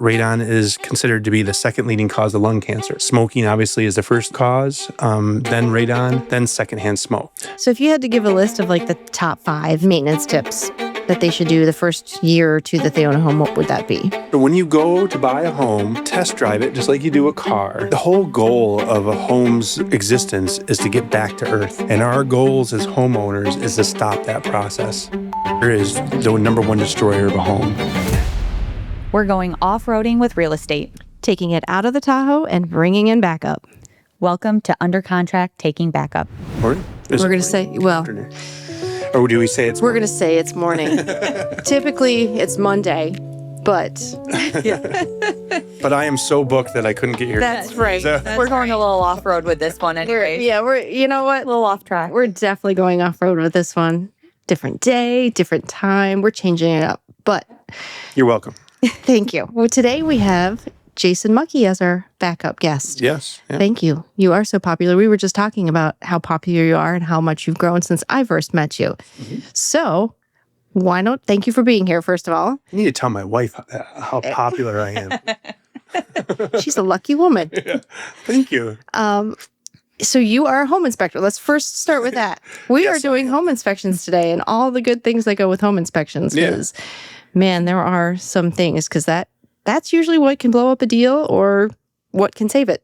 Radon is considered to be the second leading cause of lung cancer. Smoking obviously is the first cause, then radon, then secondhand smoke. So if you had to give a list of like the top 5 maintenance tips that they should do the first year or two that they own a home, what would that be? So when you go to buy a home, test drive it just like you do a car. The whole goal of a home's existence is to get back to earth. And our goals as homeowners is to stop that process. There is the number one destroyer of a home. We're going off-roading with real estate. Taking it out of the Tahoe and bringing in backup. Welcome to Under Contract Taking Backup. Or We're going to say, well, or do we say it's we're going to say it's morning. Typically, it's Monday, but But I am so booked that I couldn't get here. that's right. So- We're going a little off-road with this one anyway. We're, you know what? A little off track. We're definitely going off-road with this one. Different day, different time. We're changing it up, but You're welcome. thank you. Well, today we have Jason Muckey as our backup guest. Yes. Yeah. Thank you. You are so popular. We were just talking about how popular you are and how much you've grown since I first met you. So why not? Thank you for being here, first of all. I need to tell my wife how popular I am. She's a lucky woman. Thank you. So you are a home inspector. Let's first start with that. We Yes, are doing home inspections today and all the good things that go with home inspections. Yeah. 'Cause, man, there are some things because that's usually what can blow up a deal or what can save it.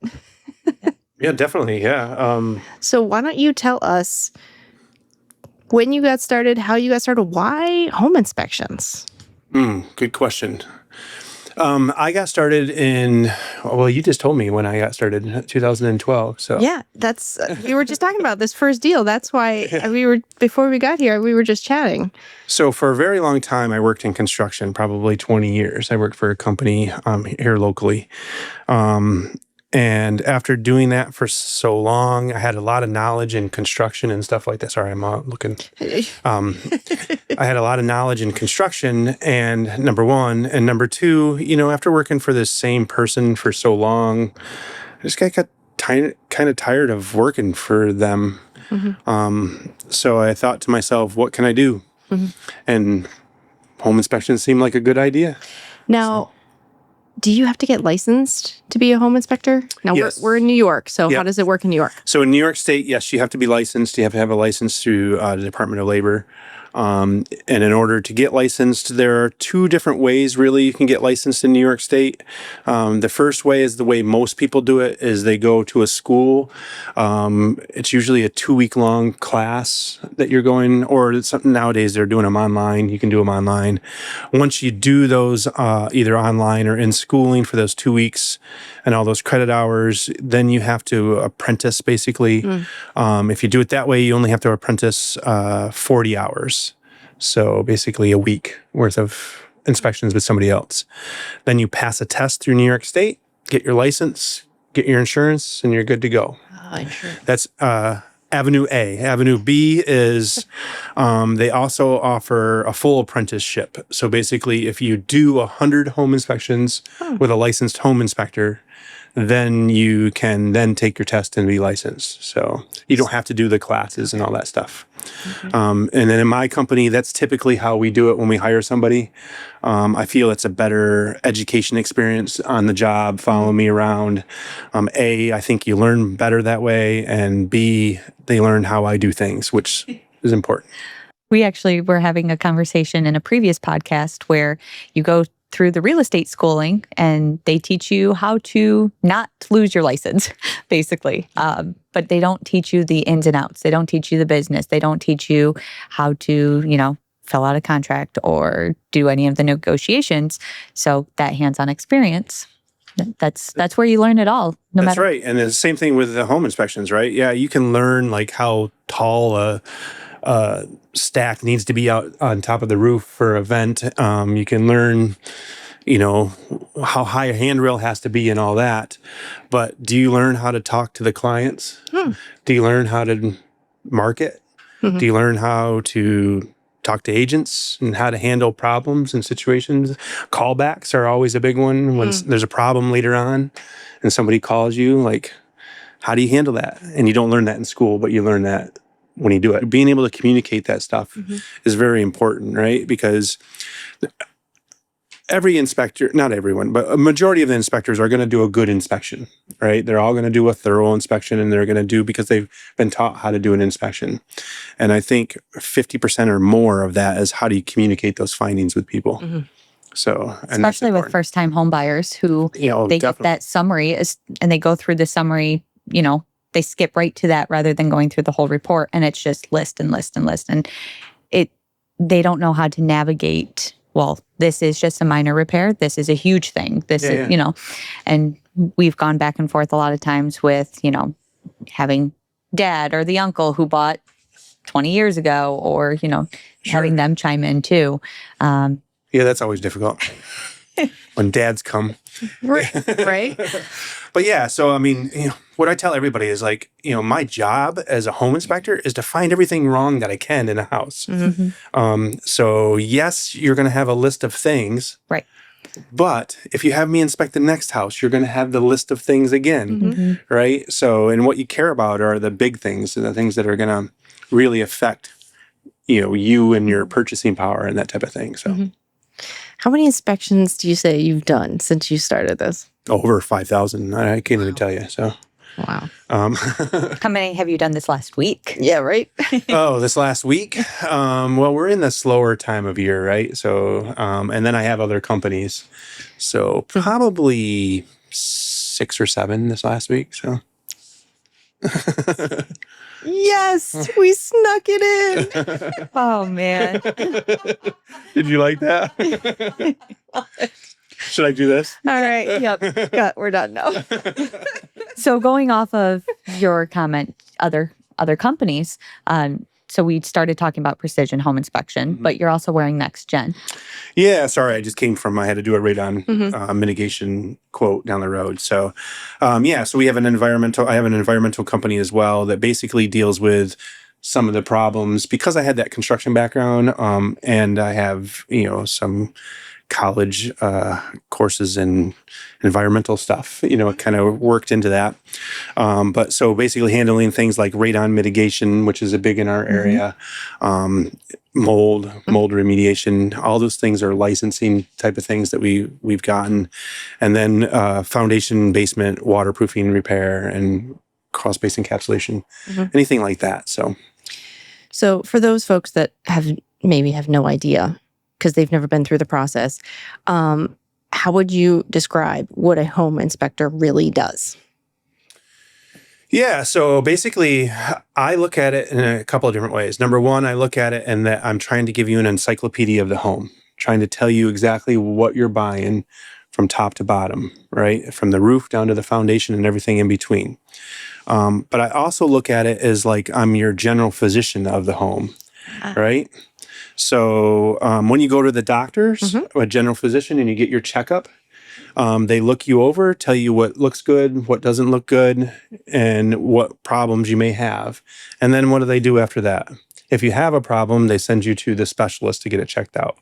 Yeah, definitely. Yeah. So why don't you tell us when you got started, how you got started, why home inspections? Good question. I got started well, you just told me when I got started in 2012. So Yeah, that's we were just talking about this first deal. That's why before we got here, we were just chatting. So for a very long time, I worked in construction, probably 20 years. I worked for a company here locally. And after doing that for so long, I had a lot of knowledge in construction and stuff like that. Sorry, I'm looking. I had a lot of knowledge in construction, and number one. And number two, after working for this same person for so long, I just got kind of tired of working for them. So I thought to myself, what can I do? And home inspection seemed like a good idea. Now, do you have to get licensed to be a home inspector? Now, Yes. we're in New York, so Yep. how does it work in New York? So in New York State, yes, you have to be licensed. You have to have a license through the Department of Labor. And in order to get licensed, there are 2 different ways, really, you can get licensed in New York State. The first way is the way most people do it, is they go to a school. It's usually a 2-week-long class that you're going, or it's something nowadays they're doing them online. You can do them online. Once you do those either online or in schooling for those 2 weeks and all those credit hours, then you have to apprentice, basically. If you do it that way, you only have to apprentice 40 hours. So basically a week worth of inspections with somebody else. Then you pass a test through New York State, get your license, get your insurance, and you're good to go. That's Avenue A. Avenue B is they also offer a full apprenticeship. So basically, if you do 100 home inspections with a licensed home inspector, then you can then take your test and be licensed. So you don't have to do the classes and all that stuff. And then in my company, that's typically how we do it when we hire somebody. I feel it's a better education experience on the job, following me around. A, I think you learn better that way. And B, they learn how I do things, which is important. We actually were having a conversation in a previous podcast where you go through the real estate schooling and they teach you how to not lose your license, basically. But they don't teach you the ins and outs. They don't teach you the business. They don't teach you how to, fill out a contract or do any of the negotiations. So that hands-on experience, that's where you learn it all. That's right. And the same thing with the home inspections, right? Yeah, you can learn like how tall a stack needs to be out on top of the roof for a vent. You can learn, how high a handrail has to be and all that. But do you learn how to talk to the clients? Do you learn how to market? Do you learn how to talk to agents and how to handle problems and situations? Callbacks are always a big one. When there's a problem later on and somebody calls you, like, how do you handle that? And you don't learn that in school, but you learn that when you do it. Being able to communicate that stuff is very important, right? Because every inspector, not everyone, but a majority of the inspectors are going to do a good inspection, right? They're all going to do a thorough inspection, and they're going to do because they've been taught how to do an inspection. And I think 50% or more of that is how do you communicate those findings with people. So, and that's Especially with important. first-time home buyers who they get that summary and they go through the summary, they skip right to that rather than going through the whole report, and it's just list and list and list. And they don't know how to navigate, well, this is just a minor repair. This is a huge thing. This is, and we've gone back and forth a lot of times with, having dad or the uncle who bought 20 years ago, or, having them chime in too. Yeah, that's always difficult when dads come. Right. But yeah, so I mean, what I tell everybody is like, my job as a home inspector is to find everything wrong that I can in a house. So yes, you're going to have a list of things. Right. But if you have me inspect the next house, you're going to have the list of things again. Right. So, and what you care about are the big things, the things that are going to really affect, you and your purchasing power and that type of thing. So. How many inspections do you say you've done since you started this? Over 5,000. I can't even tell you. So, wow. How many have you done this last week? Yeah, right. This last week. Well, we're in the slower time of year, right? So, and then I have other companies. So probably 6 or 7 this last week. So. Yes, we snuck it in. Oh, man. Did you like that? Should I do this? All right. Yep. Got, we're done now. So going off of your comment, other companies, so we started talking about precision home inspection, but you're also wearing next gen. Yeah, sorry, I just came from, I had to do a radon mitigation quote down the road. So, so we have I have an environmental company as well that basically deals with some of the problems because I had that construction background, and I have, some college courses in environmental stuff, it kind of worked into that. But so basically handling things like radon mitigation, which is a big in our area, mold remediation, all those things are licensing type of things that we've gotten. And then foundation, basement, waterproofing repair, and crawl space encapsulation, anything like that. So for those folks that have no idea, because they've never been through the process, how would you describe what a home inspector really does? Yeah, so basically, I look at it in a couple of different ways. Number one, I look at it in that I'm trying to give you an encyclopedia of the home, trying to tell you exactly what you're buying from top to bottom, right? From the roof down to the foundation and everything in between. But I also look at it as like I'm your general physician of the home, right? So when you go to the doctors, a general physician, and you get your checkup, they look you over, tell you what looks good, what doesn't look good, and what problems you may have. And then what do they do after that? If you have a problem, they send you to the specialist to get it checked out.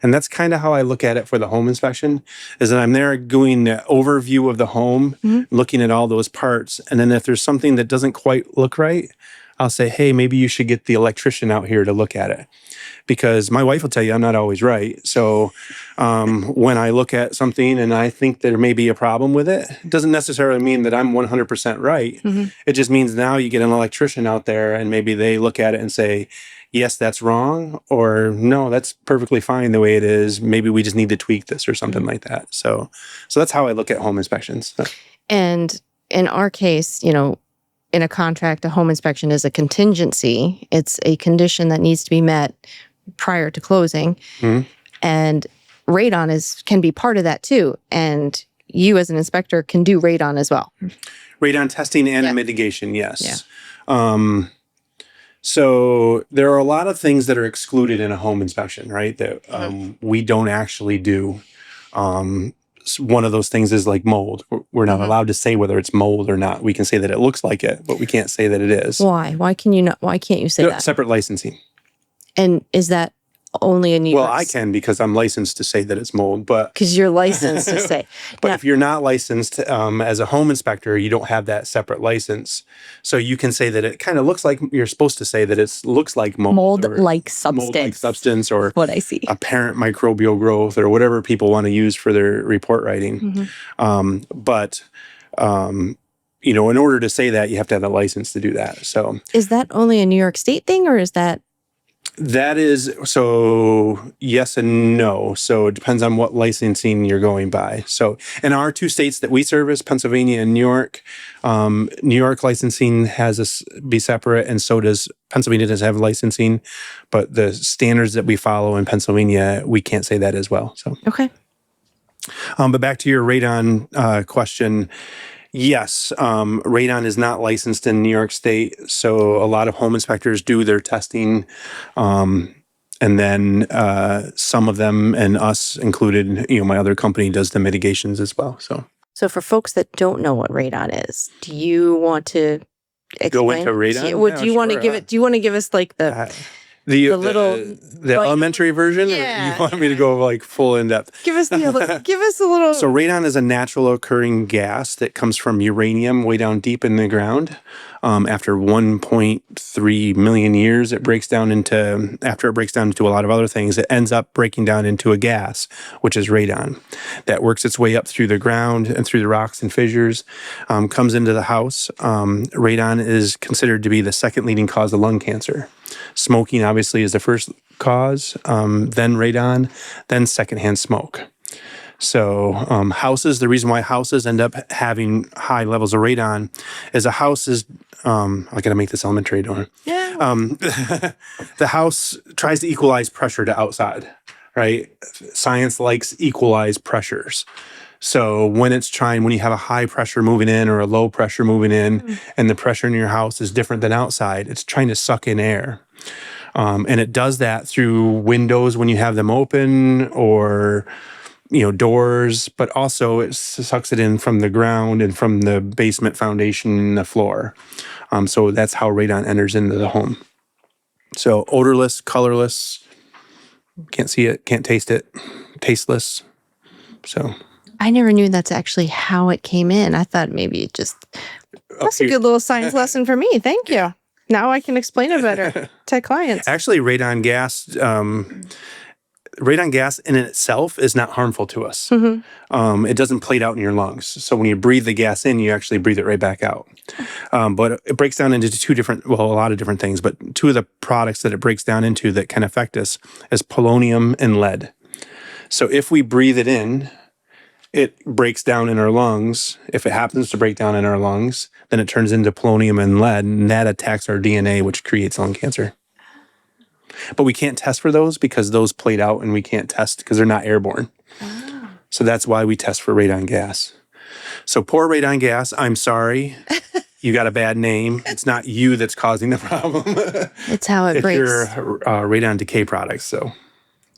And that's kind of how I look at it for the home inspection, is that I'm there doing the overview of the home, looking at all those parts. And then if there's something that doesn't quite look right, I'll say, hey, maybe you should get the electrician out here to look at it. Because my wife will tell you I'm not always right. So when I look at something and I think there may be a problem with it, it doesn't necessarily mean that I'm 100% right. It just means now you get an electrician out there and maybe they look at it and say, yes, that's wrong, or no, that's perfectly fine the way it is. Maybe we just need to tweak this or something like that. So that's how I look at home inspections. And in our case, in a contract, a home inspection is a contingency. It's a condition that needs to be met prior to closing. And radon can be part of that too. And you as an inspector can do radon as well. Radon testing and mitigation, yes. Yeah. So there are a lot of things that are excluded in a home inspection, right? That we don't actually do. One of those things is like mold. We're not allowed to say whether it's mold or not. We can say that it looks like it, but we can't say that it is. Why? Why can't you say that? Separate licensing. And is that only in New York? Well, I can because I'm licensed to say that it's mold, but Because you're licensed to say. but Now, if you're not licensed as a home inspector, you don't have that separate license. So you can say that it kind of looks like you're supposed to say that it looks like mold or Mold-like substance. mold-like substance or What I see. apparent microbial growth or whatever people want to use for their report writing. But in order to say that, you have to have a license to do that. So is that only a New York State thing, or is that? that is, so yes and no. So it depends on what licensing you're going by. So in our two states that we service, Pennsylvania and New York licensing has to be separate, and so does Pennsylvania does have licensing, but the standards that we follow in Pennsylvania, we can't say that as well. So Okay. but back to your radon question. Yes, radon is not licensed in New York State, so a lot of home inspectors do their testing, and then some of them, and us included, my other company does the mitigations as well. So for folks that don't know what radon is, do you want to explain? Go into radon? Do you want to give it? Do you want to give us like the elementary version? Yeah. Or you want me to go like full in depth? give us a little? So radon is a natural occurring gas that comes from uranium way down deep in the ground. After 1.3 million years, after it breaks down into a lot of other things, it ends up breaking down into a gas, which is radon. That works its way up through the ground and through the rocks and fissures, comes into the house. Radon is considered to be the second leading cause of lung cancer. Smoking obviously is the first cause, then radon, then secondhand smoke. So houses, the reason why houses end up having high levels of radon is a house is, I gotta make this elementary, don't I? Yeah. The house tries to equalize pressure to outside, right? Science likes equalized pressures. So when you have a high pressure moving in or a low pressure moving in, and the pressure in your house is different than outside, it's trying to suck in air. And it does that through windows when you have them open, or doors, but also it sucks it in from the ground and from the basement foundation and the floor. So that's how radon enters into the home. So odorless, colorless, can't see it, can't taste it, tasteless. So I never knew that's actually how it came in. I thought maybe it just, that's a good little science lesson for me. Thank you. Now I can explain it better to clients. Actually, radon gas in itself is not harmful to us. It doesn't plate out in your lungs. So when you breathe the gas in, you actually breathe it right back out. But it breaks down into a lot of different things. But two of the products that it breaks down into that can affect us is polonium and lead. So if we breathe it in, it breaks down in our lungs. If it happens to break down in our lungs, then it turns into polonium and lead, and that attacks our DNA, which creates lung cancer. But we can't test for those because those plate out, and we can't test because they're not airborne. Oh. So that's why we test for radon gas. So poor radon gas, I'm sorry. You got a bad name. It's not you that's causing the problem. It's how it breaks. It's your radon decay products. So.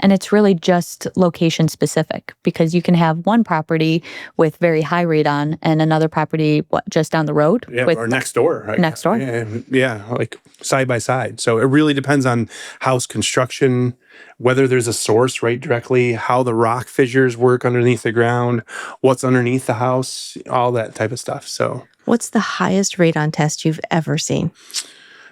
And it's really just location specific, because you can have one property with very high radon and another property just down the road. Yeah, or next door. Right? Next door. Yeah, like side by side. So it really depends on house construction, whether there's a source right directly, how the rock fissures work underneath the ground, what's underneath the house, all that type of stuff. So what's the highest radon test you've ever seen?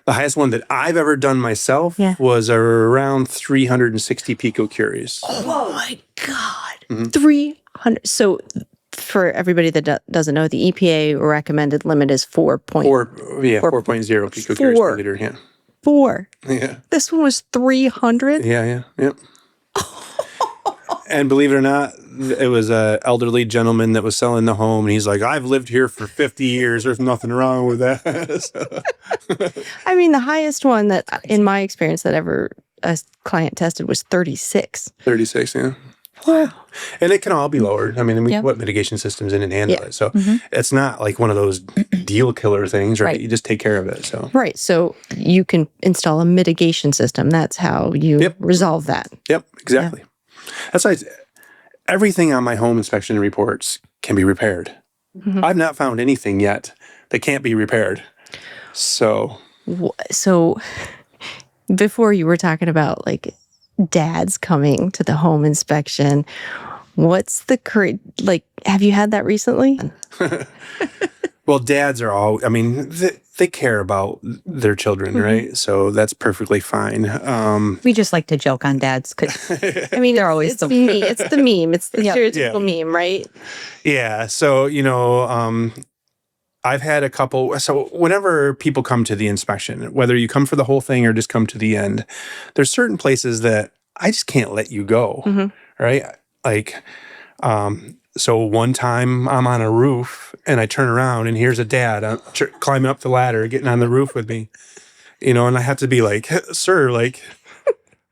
The highest one that I've ever done myself was around 360 picocuries. Oh my God. 300. So for everybody that doesn't know, the EPA recommended limit is 4.0 picocuries per liter. Yeah. 4. Yeah. This one was 300? Yeah. And believe it or not, it was an elderly gentleman that was selling the home, and he's like, I've lived here for 50 years. There's nothing wrong with that. I mean, the highest one that, in my experience, that ever a client tested was 36. 36, yeah. Wow. And it can all be lowered. I mean, we put mitigation systems in and handle it. So it's not like one of those deal killer things, right? You just take care of it. So right. So you can install a mitigation system. That's how you resolve that. Yep, exactly. That's why everything on my home inspection reports can be repaired. I've not found anything yet that can't be repaired. So before you were talking about like dads coming to the home inspection. What's the have you had that recently? Well, dads are all, I mean, they care about their children, right? So that's perfectly fine. We just like to joke on dads because I mean, they're always it's the meme. It's the stereotypical Yeah. meme, right? Yeah. So, I've had a couple. So whenever people come to the inspection, whether you come for the whole thing or just come to the end, there's certain places that I just can't let you go, right? Like, so one time I'm on a roof and I turn around and here's a dad climbing up the ladder, getting on the roof with me, and I have to be like, sir, like,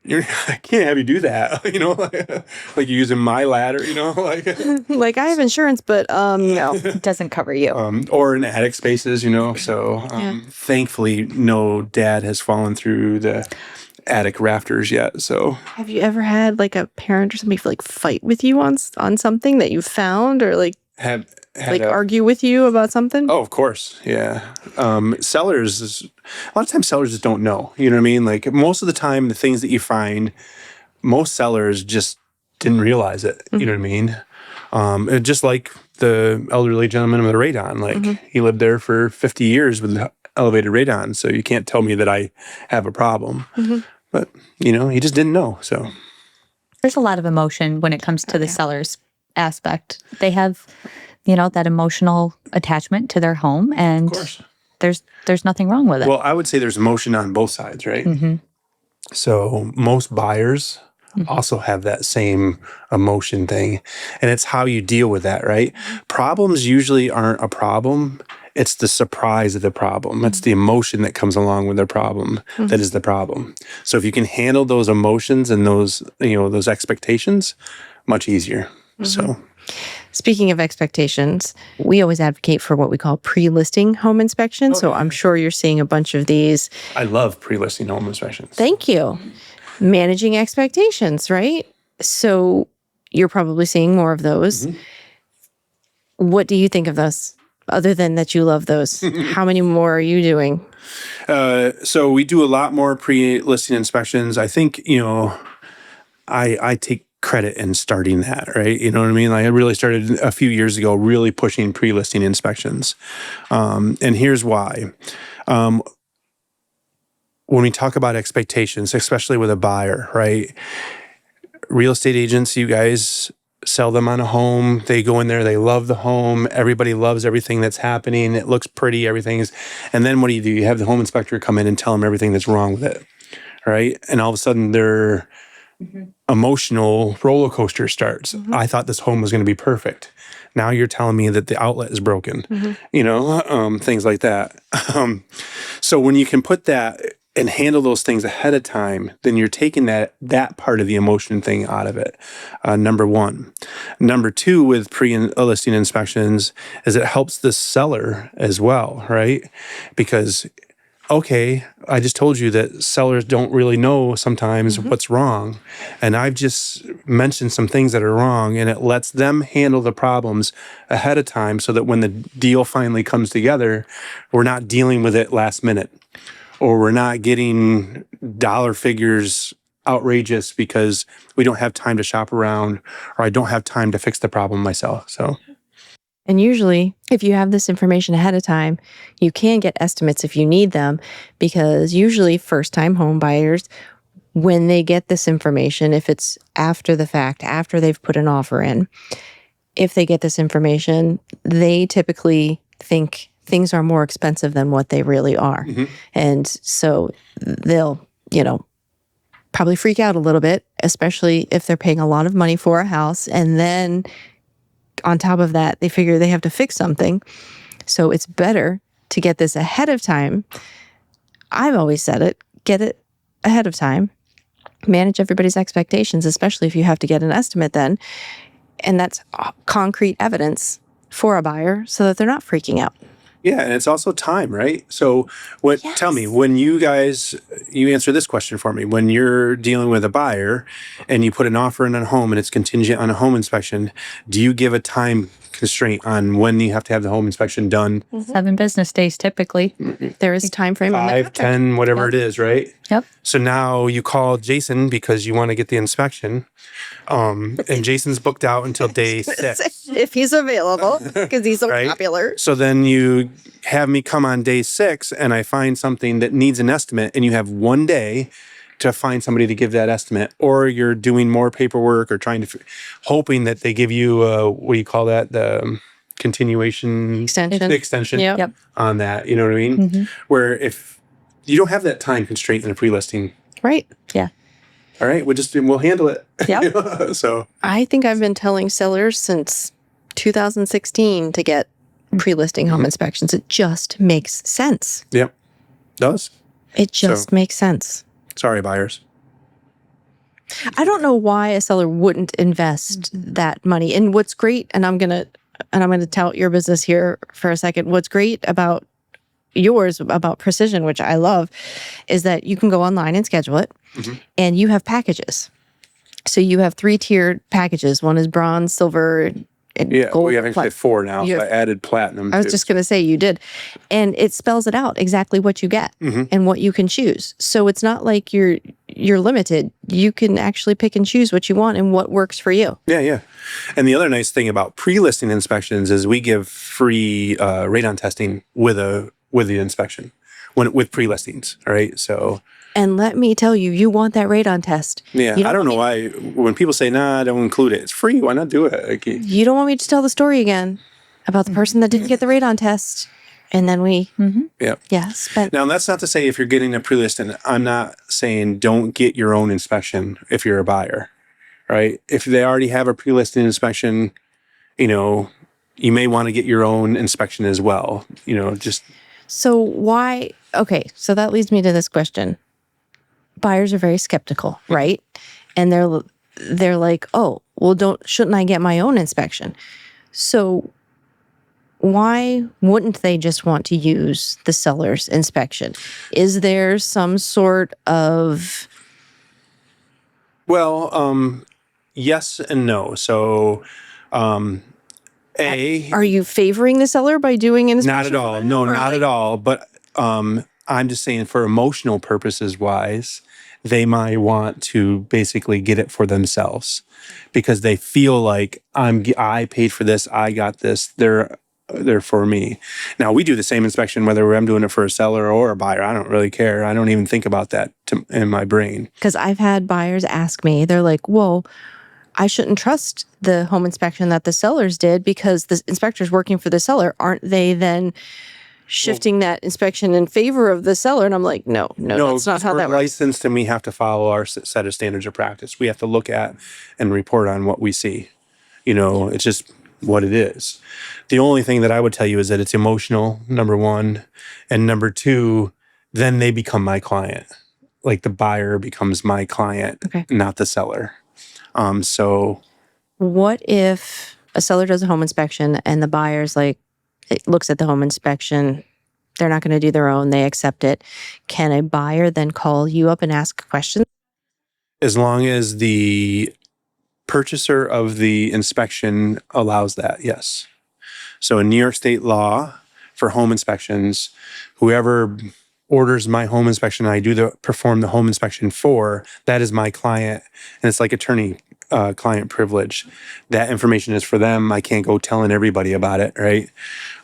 I can't have you do that, like you're using my ladder, like, Like, I have insurance, but no. it doesn't cover you. or in attic spaces, so thankfully no dad has fallen through the attic rafters yet. So Have you ever had like a parent or somebody like fight with you on something that you found, or like argue with you about something? Oh, of course. Yeah. Sellers, a lot of times sellers just don't know. You know what I mean? Like most of the time, the things that you find, most sellers just didn't realize it. You know what I mean? And just like the elderly gentleman with the radon, like he lived there for 50 years with elevated radon. So you can't tell me that I have a problem. But, he just didn't know. So There's a lot of emotion when it comes to the seller's aspect. They have, that emotional attachment to their home, and of course. there's nothing wrong with it. Well, I would say there's emotion on both sides, right? So most buyers also have that same emotion thing. And it's how you deal with that, right? Problems usually aren't a problem. It's the surprise of the problem. It's the emotion that comes along with the problem that is the problem. So if you can handle those emotions and those, those expectations, much easier. So Speaking of expectations, we always advocate for what we call pre-listing home inspection. So I'm sure you're seeing a bunch of these. I love pre-listing home inspections. Thank you. Managing expectations, right? So you're probably seeing more of those. What do you think of those? Other than that you love those, how many more are you doing? So we do a lot more pre-listing inspections. I think, I take credit in starting that, right? You know what I mean? Like I really started a few years ago, really pushing pre-listing inspections. And here's why. When we talk about expectations, especially with a buyer, right? Real estate agents, you guys sell them on a home. They go in there, they love the home. Everybody loves everything that's happening. It looks pretty, everything is. And then what do? You have the home inspector come in and tell them everything that's wrong with it, right? And all of a sudden their emotional roller coaster starts. I thought this home was going to be perfect. Now you're telling me that the outlet is broken, things like that. So when you can put that and handle those things ahead of time, then you're taking that part of the emotion thing out of it. Number one. Number two, with pre-listing inspections, is it helps the seller as well, right? Because, okay, I just told you that sellers don't really know sometimes what's wrong. And I've just mentioned some things that are wrong, and it lets them handle the problems ahead of time so that when the deal finally comes together, we're not dealing with it last minute. Or we're not getting dollar figures outrageous because we don't have time to shop around, or I don't have time to fix the problem myself. So, And usually, if you have this information ahead of time, you can get estimates if you need them, because usually first-time home buyers, when they get this information, if it's after the fact, after they've put an offer in, if they get this information, they typically think things are more expensive than what they really are. And so they'll, probably freak out a little bit, especially if they're paying a lot of money for a house. And then on top of that, they figure they have to fix something. So it's better to get this ahead of time. I've always said it, get it ahead of time. Manage everybody's expectations, especially if you have to get an estimate then. And that's concrete evidence for a buyer so that they're not freaking out. Yeah, and it's also time, right? So tell me, Yes. when you answer this question for me, when you're dealing with a buyer and you put an offer in a home and it's contingent on a home inspection, do you give a time constraint on when you have to have the home inspection done? 7 business days typically. There is time frame on the 5, contract. 10, whatever it is, right? Yep. So now you call Jason because you want to get the inspection. And Jason's booked out until day 6. If he's available, because he's so Right. popular. So then you have me come on day 6 and I find something that needs an estimate and you have one day to find somebody to give that estimate, or you're doing more paperwork or hoping that they give you, what do you call that? The continuation extension Yep. on that. You know what I mean? Where if you don't have that time constraint in a pre-listing, Right. Yeah. all right, we'll handle it. Yep. So I think I've been telling sellers since 2016 to get pre-listing home inspections. It just makes sense. yep, does. It just makes sense. Sorry, buyers. I don't know why a seller wouldn't invest that money. And what's great, and I'm gonna tout your business here for a second. What's great about yours, about Precision, which I love, is that you can go online and schedule it, and you have packages. So you have 3-tiered packages. One is bronze, silver, and Yeah, gold. we have actually 4 now. You So I have- added platinum. I was too. just going to say you did. And it spells it out exactly what you get and what you can choose. So it's not like you're limited. You can actually pick and choose what you want and what works for you. Yeah. And the other nice thing about pre-listing inspections is we give free radon testing with the inspection with pre-listings. All right. So And let me tell you, you want that radon test. yeah, You I don't know why when people say, nah, don't include it. It's free. Why not do it? Like, You don't want me to tell the story again about the person that didn't get the radon test. And then we, spent. Now, that's not to say if you're getting a pre-listing, I'm not saying don't get your own inspection if you're a buyer, right? If they already have a pre-listing inspection, you may want to get your own inspection as well. So why? Okay, so that leads me to this question. Buyers are very skeptical, right? And they're like, oh, well, shouldn't I get my own inspection? So why wouldn't they just want to use the seller's inspection? Is there some sort of Yes and no. So, are you favoring the seller by doing an inspection? not at all. No, not at all. But I'm just saying for emotional purposes wise, they might want to basically get it for themselves because they feel like I paid for this, I got this, they're for me. Now we do the same inspection whether I'm doing it for a seller or a buyer. I don't really care. I don't even think about that in my brain. Because I've had buyers ask me, they're like, whoa, I shouldn't trust the home inspection that the sellers did because the inspector's working for the seller. Aren't they then shifting that inspection in favor of the seller? And I'm like, no, that's not how that we're works. licensed and we have to follow our set of standards of practice. We have to look at and report on what we see. It's just what it is. The only thing that I would tell you is that it's emotional, number one. And number two, then they become my client. Like the buyer becomes my client, not the seller. So What if a seller does a home inspection and the buyer's like, it looks at the home inspection, they're not going to do their own, they accept it. Can a buyer then call you up and ask questions? as long as the purchaser of the inspection allows that, yes. So in New York State law for home inspections, whoever orders my home inspection, I perform the home inspection for, that is my client. And it's like attorney client privilege. That information is for them. I can't go telling everybody about it, right?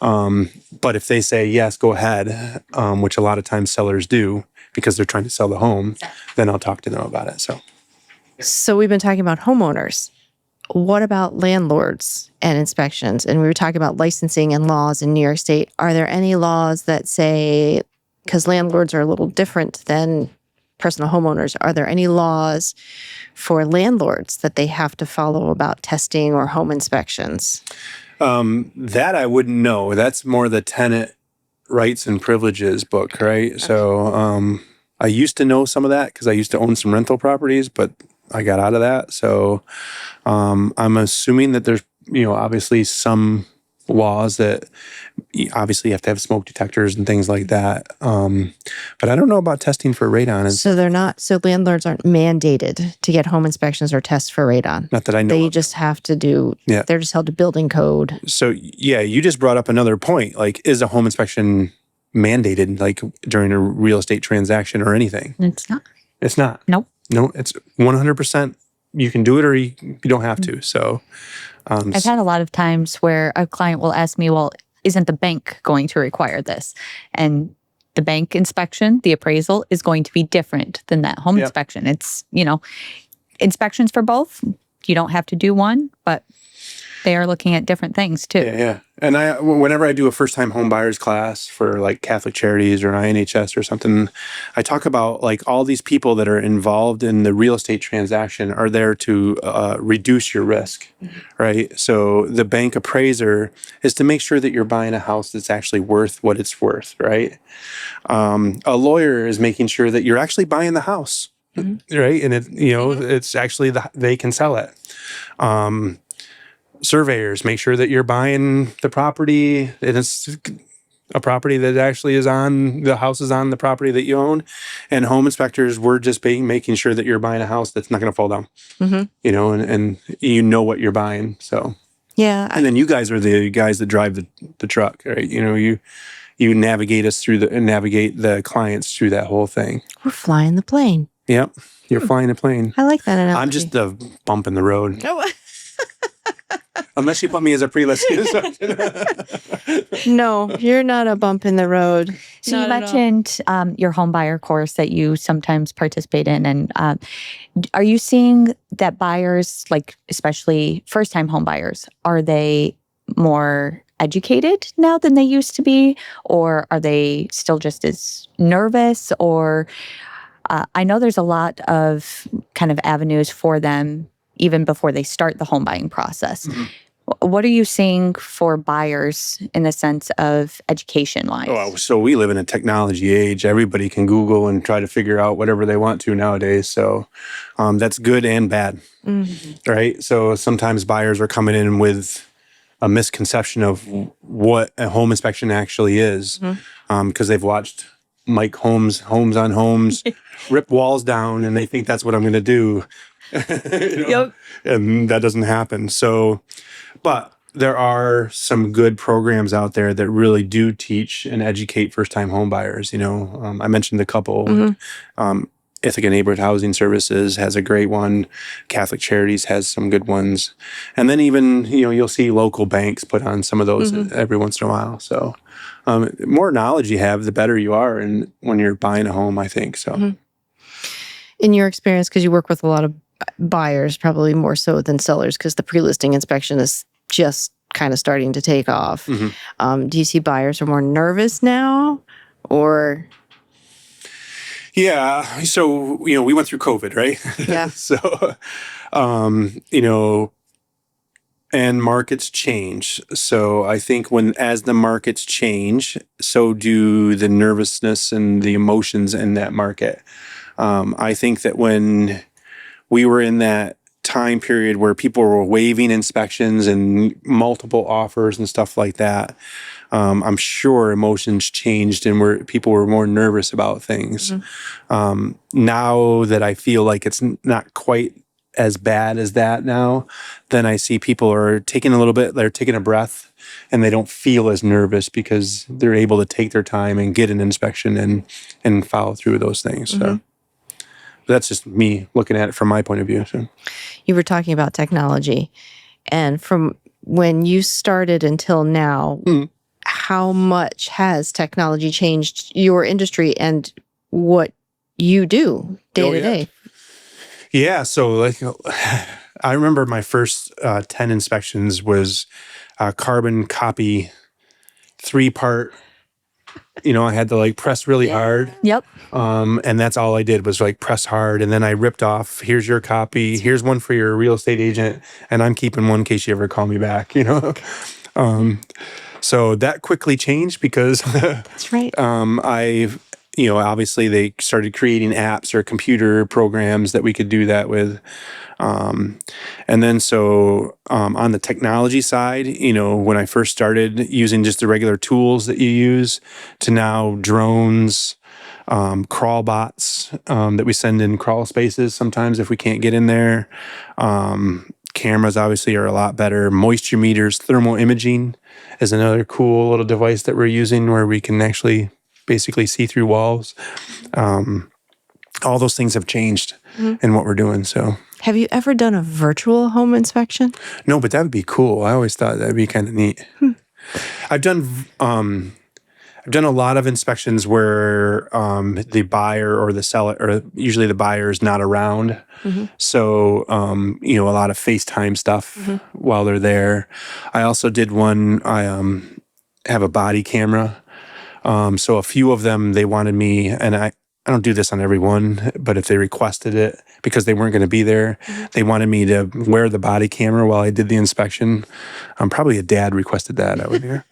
But if they say, yes, go ahead, which a lot of times sellers do because they're trying to sell the home, then I'll talk to them about it. So we've been talking about homeowners. What about landlords and inspections? And we were talking about licensing and laws in New York State. Are there any laws that say, because landlords are a little different than personal homeowners, are there any laws for landlords that they have to follow about testing or home inspections? That I wouldn't know. That's more the tenant rights and privileges book, right? So I used to know some of that because I used to own some rental properties, but I got out of that. So I'm assuming that there's, obviously some laws that obviously you have to have smoke detectors and things like that. But I don't know about testing for radon. So landlords aren't mandated to get home inspections or tests for radon. Not that I know They of. just have to do, Yeah. they're just held to building code. So yeah, you just brought up another point. Like, is a home inspection mandated, like during a real estate transaction or anything? It's not. It's not. Nope. No, it's 100%. You can do it or you don't have to. So I've had a lot of times where a client will ask me, well, isn't the bank going to require this? And the bank inspection, the appraisal is going to be different than that home inspection. It's, inspections for both. You don't have to do one, but they are looking at different things too. Yeah. And whenever I do a first-time home buyers class for like Catholic Charities or an INHS or something, I talk about like all these people that are involved in the real estate transaction are there to reduce your risk, right? So the bank appraiser is to make sure that you're buying a house that's actually worth what it's worth, right? A lawyer is making sure that you're actually buying the house, right? And it's actually they can sell it. Surveyors make sure that you're buying the property and it's a property that actually is on the house is on the property that you own. And home inspectors, we're just making sure that you're buying a house that's not going to fall down, and you know what you're buying. So, Yeah. And then you guys are the guys that drive the truck, right? You navigate navigate the clients through that whole thing. We're flying the plane. Yep. You're flying a plane. I like that analogy. I'm just a bump in the road. No. Unless you put me as a pre-listing inspection. No, you're not a bump in the road. So you mentioned your home buyer course that you sometimes participate in. And are you seeing that buyers, like especially first-time home buyers, are they more educated now than they used to be? Or are they still just as nervous? Or I know there's a lot of kind of avenues for them even before they start the home buying process. Mm-hmm. What are you seeing for buyers in the sense of education-wise? Oh, so we live in a technology age. Everybody can Google and try to figure out whatever they want to nowadays. So that's good and bad, right? So sometimes buyers are coming in with a misconception of what a home inspection actually is because they've watched Mike Homes on Homes, rip walls down, and they think that's what I'm going to do. Yep. And that doesn't happen. So, but there are some good programs out there that really do teach and educate first-time home buyers. I mentioned a couple. Ithaca Neighborhood Housing Services has a great one. Catholic Charities has some good ones. And then even, you'll see local banks put on some of those every once in a while. So the more knowledge you have, the better you are when you're buying a home, I think. So, in your experience, because you work with a lot of buyers, probably more so than sellers, because the pre-listing inspection is just kind of starting to take off. Do you see buyers are more nervous now, or? Yeah. So, we went through COVID, right? Yeah. So, and markets change. So I think as the markets change, so do the nervousness and the emotions in that market. I think that when we were in that time period where people were waiving inspections and multiple offers and stuff like that, I'm sure emotions changed and people were more nervous about things. Now that I feel like it's not quite as bad as that now, then I see people are taking they're taking a breath and they don't feel as nervous because they're able to take their time and get an inspection and follow through those things. So that's just me looking at it from my point of view. So. You were talking about technology, and from when you started until now, how much has technology changed your industry and what you do day to day? Yeah. So I remember my first 10 inspections was carbon copy, 3-part. I had to press really hard. Yep. And that's all I did was press hard. And then I ripped off, here's your copy. Here's one for your real estate agent. And I'm keeping one in case you ever call me back, So that quickly changed because that's right. I obviously they started creating apps or computer programs that we could do that with. And then on the technology side, when I first started using just the regular tools that you use to now drones, crawl bots that we send in crawl spaces sometimes if we can't get in there. Cameras obviously are a lot better. Moisture meters, thermal imaging is another cool little device that we're using where we can actually basically see through walls. All those things have changed in what we're doing. So, Have you ever done a virtual home inspection? no, but that would be cool. I always thought that'd be kind of neat. I've done a lot of inspections where the buyer or the seller, or usually the buyer, is not around. So, a lot of FaceTime stuff while they're there. I also did one. I have a body camera. So a few of them, they wanted me, and I don't do this on every one, but if they requested it because they weren't going to be there, they wanted me to wear the body camera while I did the inspection. Probably a dad requested that, I would hear.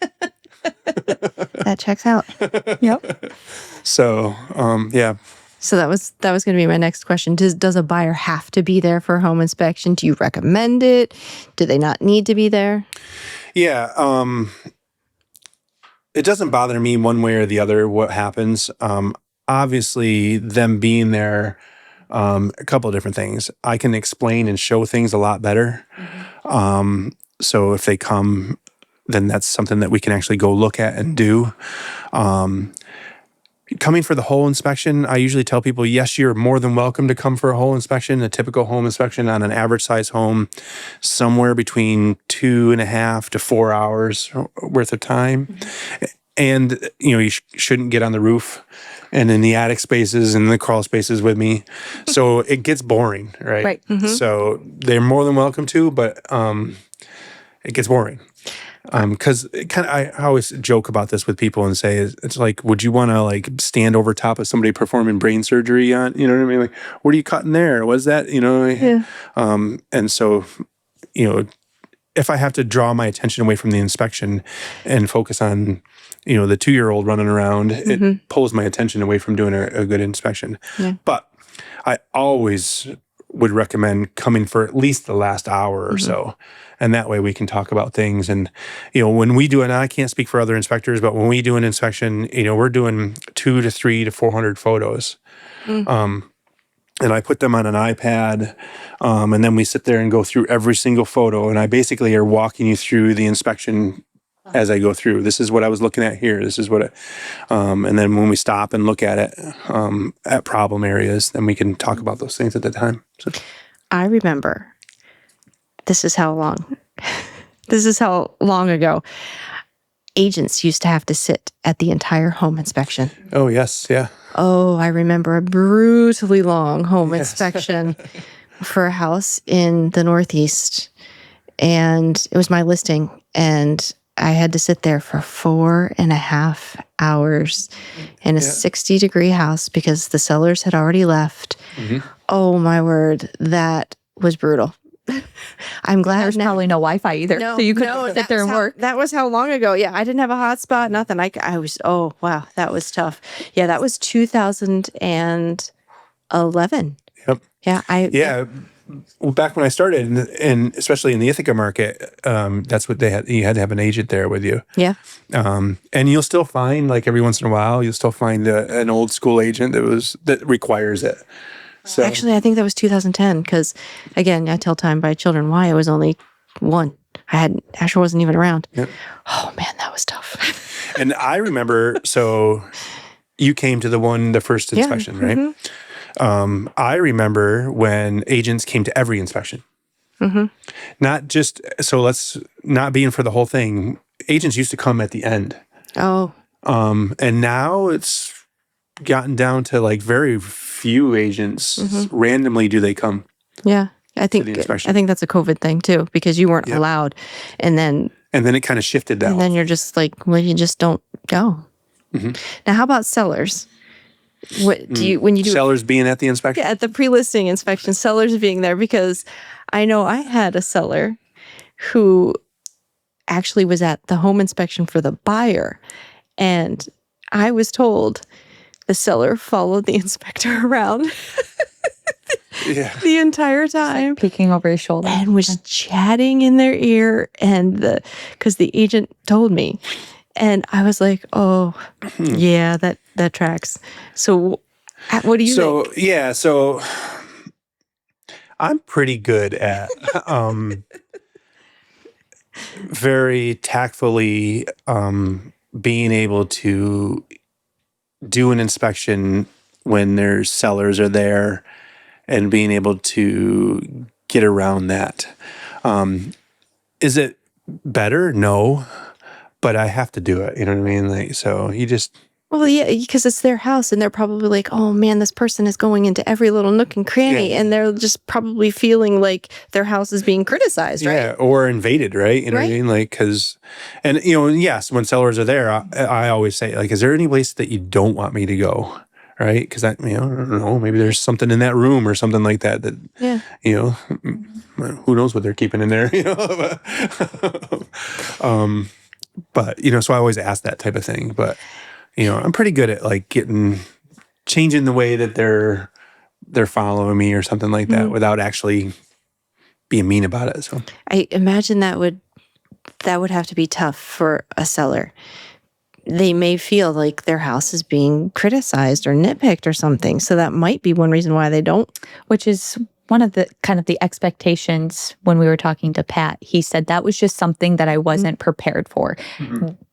That checks out. Yep. So, yeah. So that was going to be my next question. Does a buyer have to be there for a home inspection? Do you recommend it? Do they not need to be there? Yeah. It doesn't bother me one way or the other what happens. Obviously, them being there, a couple of different things. I can explain and show things a lot better. So if they come, then that's something that we can actually go look at and do. Coming for the whole inspection, I usually tell people, yes, you're more than welcome to come for a whole inspection. A typical home inspection on an average size home, somewhere between 2.5 to 4 hours worth of time. And, you shouldn't get on the roof and in the attic spaces and the crawl spaces with me. So it gets boring, right? Right. So they're more than welcome to, but it gets boring. Because I always joke about this with people and say, it's like, would you want to stand over top of somebody performing brain surgery on, you know what I mean? Like, what are you cutting there? What's that? Yeah. And so, if I have to draw my attention away from the inspection and focus on, the 2-year-old running around, it pulls my attention away from doing a good inspection. Yeah. But I always would recommend coming for at least the last hour or so. And that way we can talk about things. And, when we do it, and I can't speak for other inspectors, but when we do an inspection, we're doing 200 to 300 to 400 photos. And I put them on an iPad, and then we sit there and go through every single photo. And I basically are walking you through the inspection as I go through. This is what I was looking at here. This is what and then when we stop and look at it, at problem areas, then we can talk about those things at the time. So. I remember, this is how long ago, agents used to have to sit at the entire home inspection. Oh, yes. Yeah. Oh, I remember a brutally long home inspection for a house in the Northeast. And it was my listing. And I had to sit there for 4.5 hours in a 60-degree house because the sellers had already left. Oh, my word. That was brutal. I'm glad There's probably no Wi-Fi either, so you couldn't sit there and work. That was how long ago. Yeah, I didn't have a hotspot, nothing. I was, oh, wow, that was tough. Yeah, that was 2011. Yep. Yeah, Well, back when I started, and especially in the Ithaca market, that's what they had. You had to have an agent there with you. Yeah. And you'll still find, every once in a while, you'll still find an old school agent that requires it. So Actually, I think that was 2010 because, again, I tell time by children why it was only one. Asher wasn't even around. Yep. Oh, man, that was tough. And I remember, so you came to the first inspection, right? I remember when agents came to every inspection. Not just, so let's not being for the whole thing. Agents used to come at the end. Oh. And now it's gotten down to very few agents randomly do they come. Yeah. I think that's a COVID thing too, because you weren't allowed. And then it kind of shifted that. And then you're just like, well, you just don't go. Now, how about sellers? What do you, when you do sellers being at the inspection? at the pre-listing inspection, sellers being there? Because I know I had a seller who actually was at the home inspection for the buyer. And I was told, The seller followed the inspector around Yeah. the entire time Peeking over his shoulder. and was chatting in their ear, and because the agent told me, and I was like, oh, yeah, that tracks. So, what do you think? So I'm pretty good at very tactfully being able to do an inspection when their sellers are there and being able to get around that. Is it better? No, but I have to do it. You know what I mean? Like, so you just, Well, yeah, because it's their house, and they're probably like, oh man, this person is going into every little nook and cranny, Yeah. and they're just probably feeling like their house is being criticized, right? yeah, or invaded, right? You know what I Right. mean? Like, because, and yes, when sellers are there, I always say, like, is there any place that you don't want me to go? Right? Because I don't know, maybe there's something in that room or something like that Yeah. who knows what they're keeping in there, but so I always ask that type of thing. But I'm pretty good at like changing the way that they're following me or something like that without actually being mean about it. So I imagine that would have to be tough for a seller. They may feel like their house is being criticized or nitpicked or something. So that might be one reason why they don't. Which is one of the kind of the expectations when we were talking to Pat. He said that was just something that I wasn't prepared for.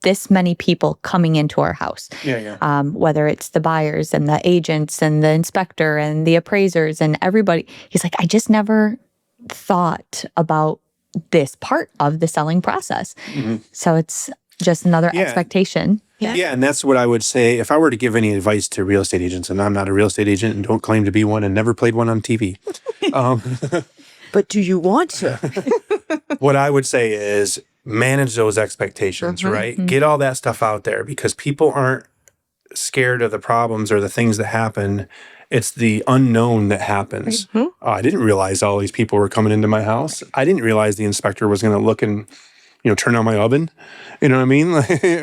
This many people coming into our house. Yeah. Whether it's the buyers and the agents and the inspector and the appraisers and everybody. He's like, I just never thought about this part of the selling process. So it's just another expectation. Yeah, and that's what I would say if I were to give any advice to real estate agents, and I'm not a real estate agent and don't claim to be one and never played one on TV. But do you want to? What I would say is manage those expectations, right? Get all that stuff out there because people aren't scared of the problems or the things that happen. It's the unknown that happens. Oh, I didn't realize all these people were coming into my house. I didn't realize the inspector was going to look and turn on my oven, you know what I mean?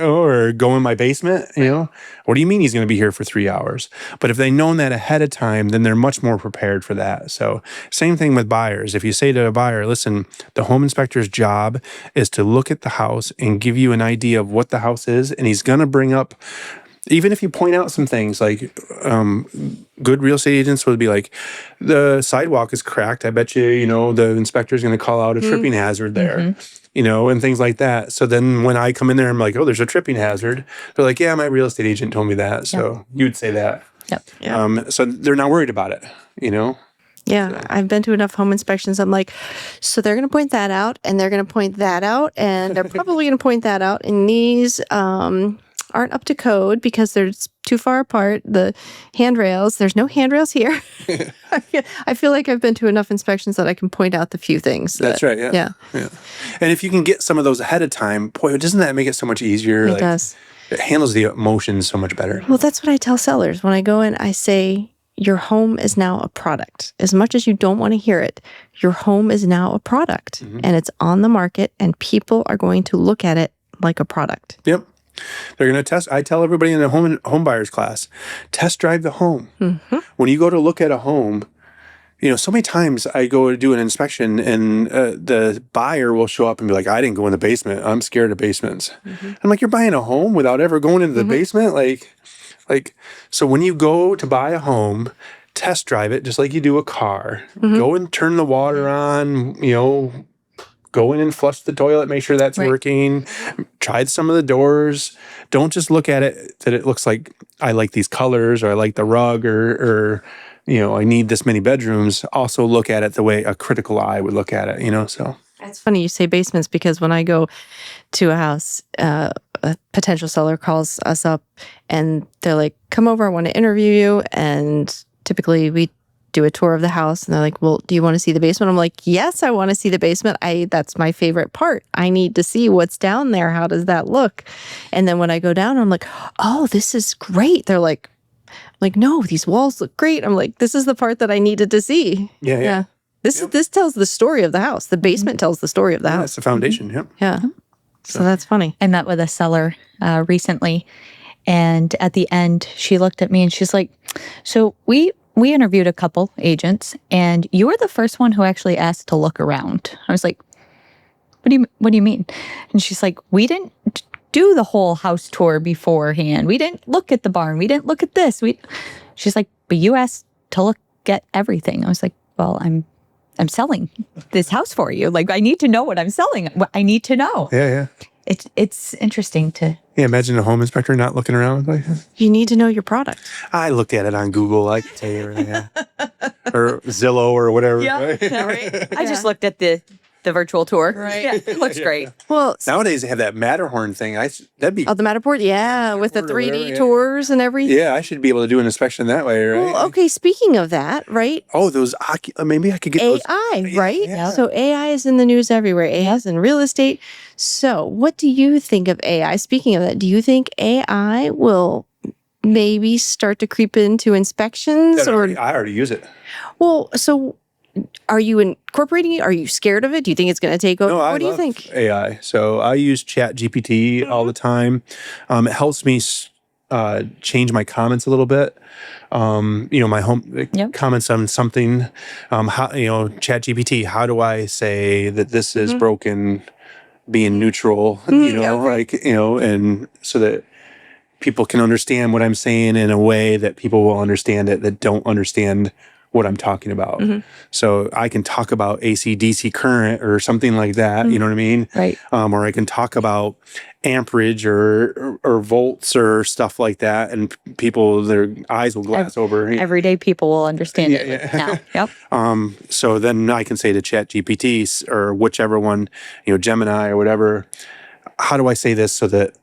Or go in my basement, What do you mean he's going to be here for 3 hours? But if they've known that ahead of time, then they're much more prepared for that. So same thing with buyers. If you say to a buyer, listen, the home inspector's job is to look at the house and give you an idea of what the house is. And he's going to bring up, even if you point out some things like good real estate agents would be like, the sidewalk is cracked. I bet you, the inspector's going to call out a tripping hazard there. And things like that. So then when I come in there, I'm like, oh, there's a tripping hazard. They're like, yeah, my real estate agent told me that. So you'd say that. Yep. So they're not worried about it, Yeah, I've been to enough home inspections. I'm like, so they're going to point that out, and they're going to point that out, and they're probably going to point that out. And these aren't up to code because they're too far apart. The handrails, there's no handrails here. I feel like I've been to enough inspections that I can point out the few things. That's right. Yeah. And if you can get some of those ahead of time, boy, doesn't that make it so much easier? It does. It handles the emotions so much better. Well, that's what I tell sellers. When I go in, I say, your home is now a product. As much as you don't want to hear it, your home is now a product. And it's on the market, and people are going to look at it like a product. Yep. They're going to test. I tell everybody in the home buyers class, test drive the home. When you go to look at a home, so many times I go to do an inspection and the buyer will show up and be like, I didn't go in the basement. I'm scared of basements. I'm like, you're buying a home without ever going into the basement? Like, so when you go to buy a home, test drive it just like you do a car. Go and turn the water on, go in and flush the toilet, make sure that's working. Try some of the doors. Don't just look at it that it looks like I like these colors or I like the rug or I need this many bedrooms. Also look at it the way a critical eye would look at it, so. It's funny you say basements because when I go to a house, a potential seller calls us up and they're like, come over, I want to interview you. And typically we do a tour of the house and they're like, well, do you want to see the basement? I'm like, yes, I want to see the basement. That's my favorite part. I need to see what's down there. How does that look? And then when I go down, I'm like, oh, this is great. They're like, no, these walls look great. I'm like, this is the part that I needed to see. Yeah. This tells the story of the house. The basement tells the story of the house. That's the foundation. Yep. Yeah. So that's funny. I met with a seller recently, And at the end, she looked at me and she's like, so we interviewed a couple agents and you were the first one who actually asked to look around. I was like, what do you mean? And she's like, we didn't do the whole house tour beforehand. We didn't look at the barn. We didn't look at this. She's like, but you asked to look at everything. I was like, well, I'm selling this house for you. Like, I need to know what I'm selling. I need to know. Yeah. It's interesting to. Yeah, imagine a home inspector not looking around like this. You need to know your product. I looked at it on Google. I can tell you everything. Yeah. Or Zillow or whatever. Right? I just looked at the virtual tour. Right. Yeah, it looks great. Well, Nowadays they have that Matterhorn thing. That'd be. oh, the Matterport, yeah, with the Or 3D whatever, yeah. tours and everything. Yeah, I should be able to do an inspection that way, right? Well, okay, speaking of that, right? Oh, those maybe I could get those. AI, right? Yeah. So AI is in the news everywhere. AI is in real estate. So what do you think of AI? Speaking of that, do you think AI will maybe start to creep into inspections? I Or already use it. well, so are you incorporating it? Are you scared of it? Do you think it's going to take over? No, What do you think? AI. So I use Chat GPT all the time. It helps me change my comments a little bit. My comments on something. Chat GPT. How do I say that this is broken? Being neutral, and so that people can understand what I'm saying in a way that people will understand it that don't understand what I'm talking about. So I can talk about AC DC current or something like that, you know what I mean? Right. Or I can talk about amperage or volts or stuff like that, and people, their eyes will glass over. Everyday people will understand it now. Yep. So then I can say to Chat GPT or whichever one, Gemini or whatever, how do I say this so that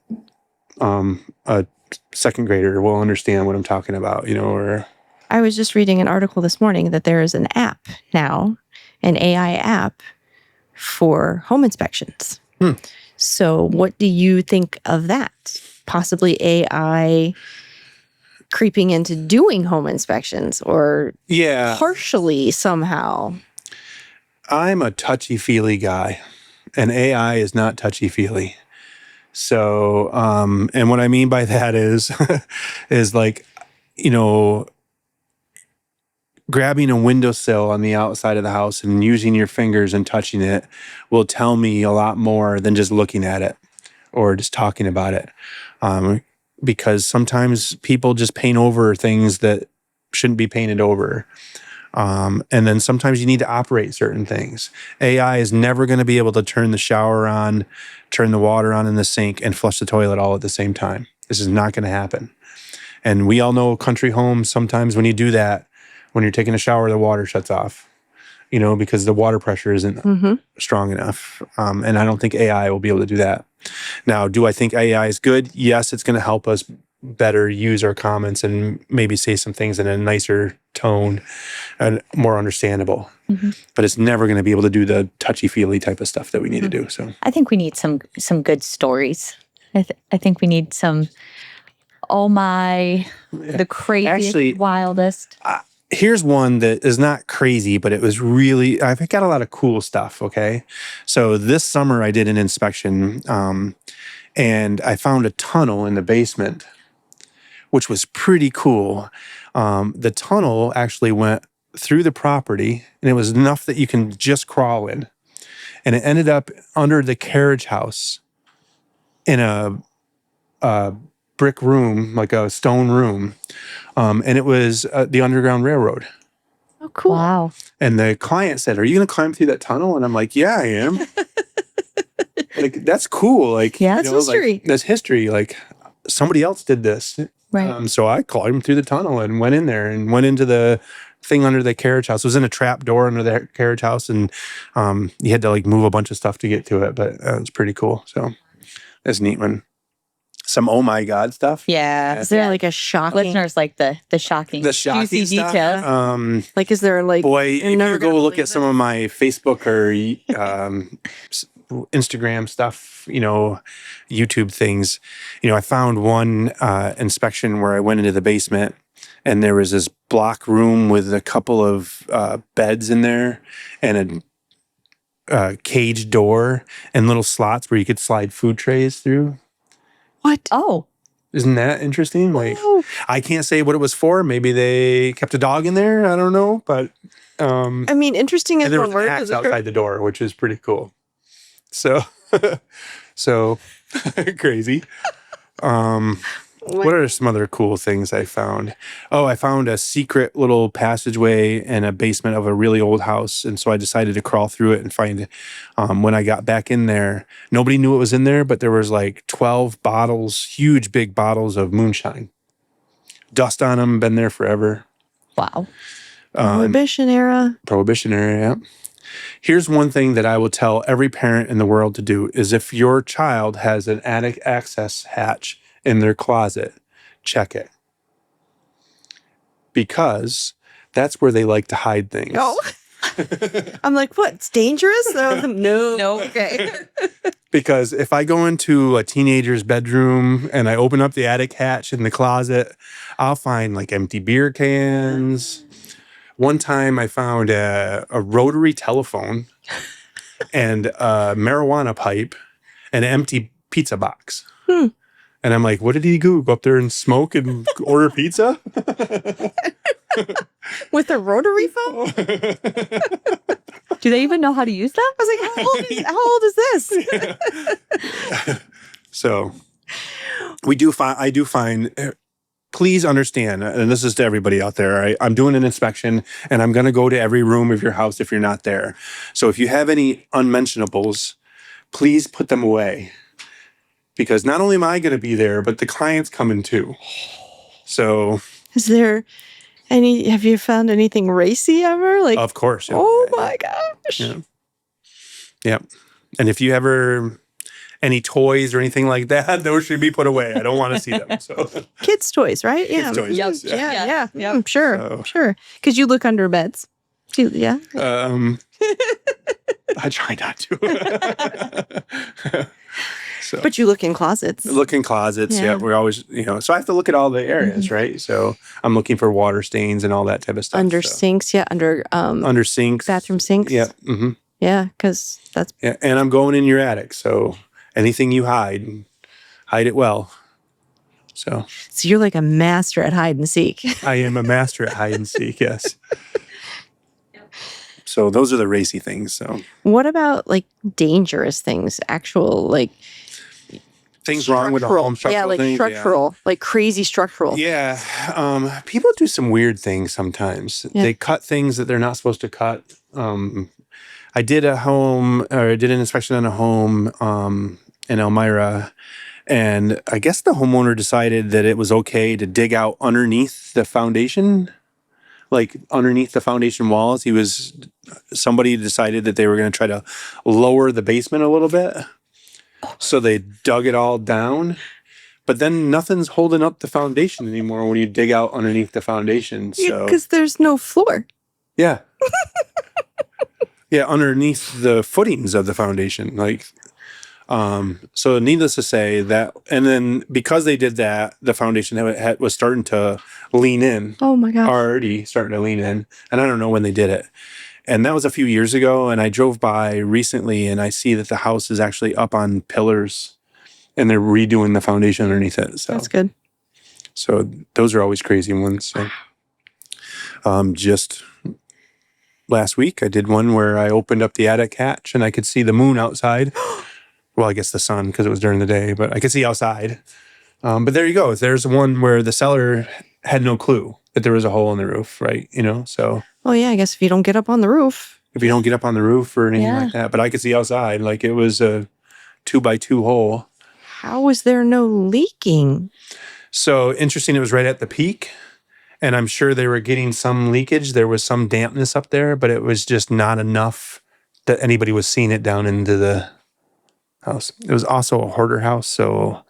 a second grader will understand what I'm talking about, or... I was just reading an article this morning that there is an app now, an AI app for home inspections. So what do you think of that? Possibly AI creeping into doing home inspections or partially somehow? I'm a touchy-feely guy, and AI is not touchy-feely. So, and what I mean by that is, is like, grabbing a windowsill on the outside of the house and using your fingers and touching it will tell me a lot more than just looking at it or just talking about it. Because sometimes people just paint over things that shouldn't be painted over. And then sometimes you need to operate certain things. AI is never going to be able to turn the shower on, turn the water on in the sink, and flush the toilet all at the same time. This is not going to happen. And we all know country homes, sometimes when you do that, when you're taking a shower, the water shuts off, because the water pressure isn't strong enough. And I don't think AI will be able to do that. Now, do I think AI is good? Yes, it's going to help us better use our comments and maybe say some things in a nicer tone and more understandable. But it's never going to be able to do the touchy-feely type of stuff that we need to do. So I think we need some good stories. I think we need some, the craziest, Actually, wildest. Here's one that is not crazy, but it was really, I've got a lot of cool stuff, okay? So this summer I did an inspection and I found a tunnel in the basement, which was pretty cool. The tunnel actually went through the property and it was enough that you can just crawl in. And it ended up under the carriage house in a brick room, like a stone room. And it was the Underground Railroad. Oh, cool. Wow. And the client said, "Are you going to climb through that tunnel?" And I'm like, "Yeah, I am." Like, that's cool. Like, Yeah, that's history. That's history. Like, somebody else did this. Right. So I climbed through the tunnel and went in there and went into the thing under the carriage house. It was in a trap door under the carriage house. And you had to like move a bunch of stuff to get to it. But it was pretty cool. So that's a neat one. Some oh my God stuff. Yeah. Is there like a shocking? Listeners like the shocking, juicy stuff. details. Like, is there like? Boy, you're if never you go gonna look believe at some of my Facebook or Instagram stuff, YouTube things, I found one inspection where I went into the basement and there was this block room with a couple of beds in there and a cage door and little slots where you could slide food trays through. What? Oh, Isn't that interesting? Like, Oh. I can't say what it was for. Maybe they kept a dog in there. I don't know. But I mean, interesting is and there was one an word. axe outside the door, which is pretty cool. So, so crazy. What are some other cool things I found? Oh, I found a secret little passageway in a basement of a really old house. And so I decided to crawl through it and find when I got back in there, nobody knew it was in there, but there was like 12 bottles, huge, big bottles of moonshine. Dust on them, been there forever. Wow. Prohibition era. Prohibition era, yeah. Here's one thing that I will tell every parent in the world to do is if your child has an attic access hatch in their closet, check it. Because that's where they like to hide things. Oh. I'm like, what? It's dangerous? No. Okay. Because if I go into a teenager's bedroom and I open up the attic hatch in the closet, I'll find like empty beer cans. One time I found a rotary telephone and a marijuana pipe and an empty pizza box. And I'm like, what did he do? Go up there and smoke and order pizza? With a rotary phone? Do they even know how to use that? I was like, how old is this? So I do find, please understand, and this is to everybody out there, I'm doing an inspection and I'm going to go to every room of your house if you're not there. So if you have any unmentionables, please put them away. Because not only am I going to be there, but the client's coming too. So, Is there have you found anything racy ever? Like, of course. Yeah. oh my gosh. Yeah. Yeah. And if you ever, any toys or anything like that, those should be put away. I don't want to see them. So, Kids' toys, right? Yeah. Kids' toys, Yep. yes, Yeah. Sure. So- Sure. Because you look under beds. Yeah. I try not to. So. But you look in closets. Look in closets. Yeah. Yeah. We're always, so I have to look at all the areas, right? So I'm looking for water stains and all that type of stuff. Under so. sinks, yeah. Under sinks. Bathroom sinks. Yeah. Mm-hmm. Yeah, because that's Yeah. And I'm going in your attic. So anything you hide it well. So you're like a master at hide and seek. I am a master at hide and seek. Yes. So those are the racy things. So What about like dangerous things? Actual like things wrong with the home structural yeah, like things. structural, like crazy structural. Yeah. People do some weird things sometimes. Yeah. They cut things that they're not supposed to cut. I did an inspection on a home in Elmira, and I guess the homeowner decided that it was okay to dig out underneath the foundation, like underneath the foundation walls. Somebody decided that they were going to try to lower the basement a little bit. So they dug it all down, but then nothing's holding up the foundation anymore when you dig out underneath the foundation. So Because there's no floor. yeah. Yeah, underneath the footings of the foundation. So needless to say that, and then because they did that, the foundation was starting to lean in. Oh my gosh. Already starting to lean in. And I don't know when they did it. And that was a few years ago. And I drove by recently and I see that the house is actually up on pillars and they're redoing the foundation underneath it. So That's good. So those are always crazy ones. So, just last week I did one where I opened up the attic hatch and I could see the moon outside. Well, I guess the sun because it was during the day, but I could see outside. But there you go. There's one where the seller had no clue that there was a hole in the roof, right? So Well, yeah, I guess if you don't get up on the roof. if you don't get up on the roof or anything Yeah. like that, but I could see outside, like it was a 2x2 hole. How is there no leaking? So interesting. It was right at the peak. And I'm sure they were getting some leakage. There was some dampness up there, but it was just not enough that anybody was seeing it down into the house. It was also a hoarder house. So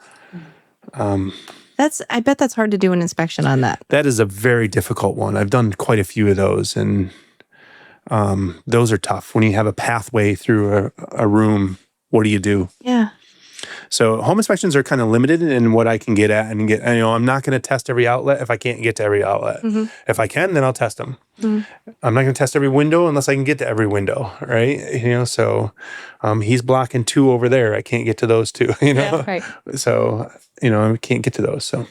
I bet that's hard to do an inspection on that. that is a very difficult one. I've done quite a few of those. And those are tough. When you have a pathway through a room, what do you do? Yeah. So home inspections are kind of limited in what I can get at and get. I'm not going to test every outlet if I can't get to every outlet. If I can, then I'll test them. I'm not going to test every window unless I can get to every window, right? So he's blocking 2 over there. I can't get to those 2. Yeah, right. So I can't get to those. So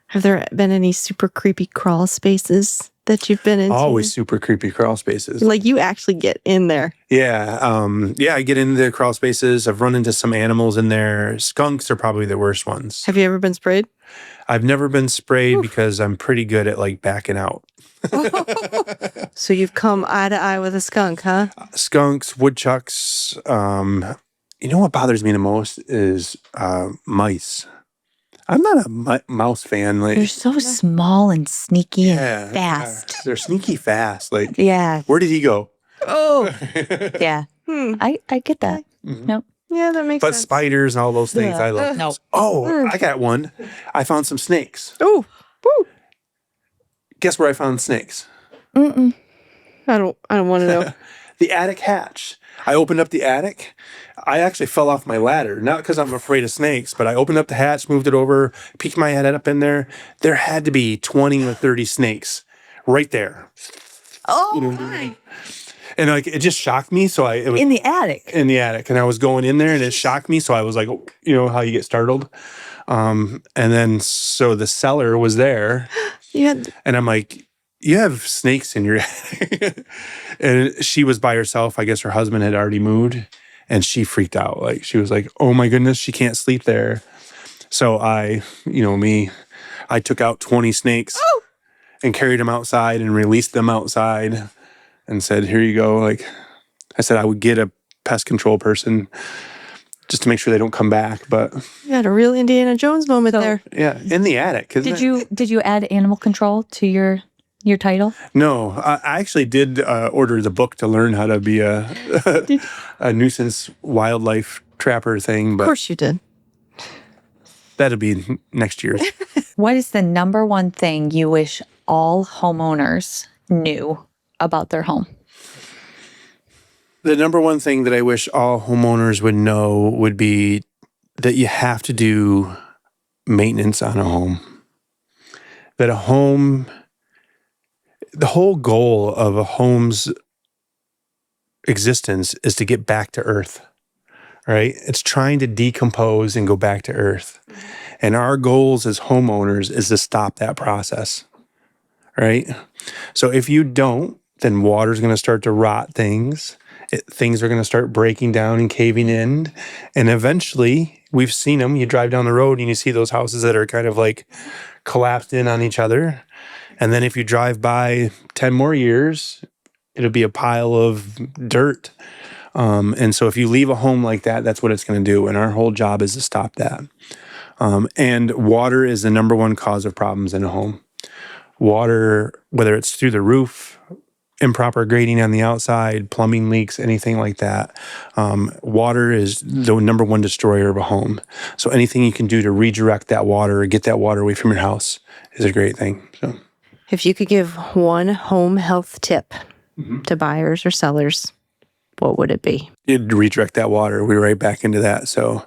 Have there been any super creepy crawl spaces that you've been into? always super creepy crawl spaces. Like you actually get in there. Yeah. I get into the crawl spaces. I've run into some animals in there. Skunks are probably the worst ones. Have you ever been sprayed? I've never been sprayed because I'm pretty good at like backing out. So you've come eye to eye with a skunk, huh? Skunks, woodchucks. What bothers me the most is mice. I'm not a mouse fan. Like They're so small and sneaky yeah, and fast. they're sneaky fast. Like Yeah. where did he go? Oh, Yeah. I get that. Nope. yeah, that makes But sense. spiders and all those things, Yeah. I love. No. Oh, I got one. I found some snakes. Oh, woo. Guess where I found snakes? Mm-mm. I don't want to know. The attic hatch. I opened up the attic. I actually fell off my ladder, not because I'm afraid of snakes, but I opened up the hatch, moved it over, peeked my head up in there. There had to be 20 or 30 snakes right there. Oh, And like it just shocked me. So it was in the attic. in the attic, and I was going in there, and it shocked me. So I was like, how you get startled. And then so the seller was there, You had and I'm like, you have snakes in your attic. And she was by herself. I guess her husband had already moved, and she freaked out. Like she was like, oh my goodness, she can't sleep there. So I took out 20 snakes and carried them outside and released them outside and said, here you go. Like I said, I would get a pest control person just to make sure they don't come back. But you had a real Indiana Jones moment So- there. yeah, in the attic. Did you add animal control to your title? No, I actually did order the book to learn how to be a nuisance wildlife trapper thing, Of but course you did. that'll be next year's. What is the number one thing you wish all homeowners knew about their home? The number one thing that I wish all homeowners would know would be that you have to do maintenance on a home. That the whole goal of a home's existence is to get back to earth, right? It's trying to decompose and go back to earth. And our goals as homeowners is to stop that process, right? So if you don't, then water's going to start to rot things. Things are going to start breaking down and caving in. And eventually, we've seen them. You drive down the road and you see those houses that are kind of like collapsed in on each other. And then if you drive by 10 more years, it'll be a pile of dirt. And so if you leave a home like that, that's what it's going to do. And our whole job is to stop that. And water is the number one cause of problems in a home. Water, whether it's through the roof, improper grading on the outside, plumbing leaks, anything like that. Water is the number one destroyer of a home. So anything you can do to redirect that water or get that water away from your house is a great thing. So, If you could give one home health tip to buyers or sellers, what would it be? you'd redirect that water. We're right back into that. So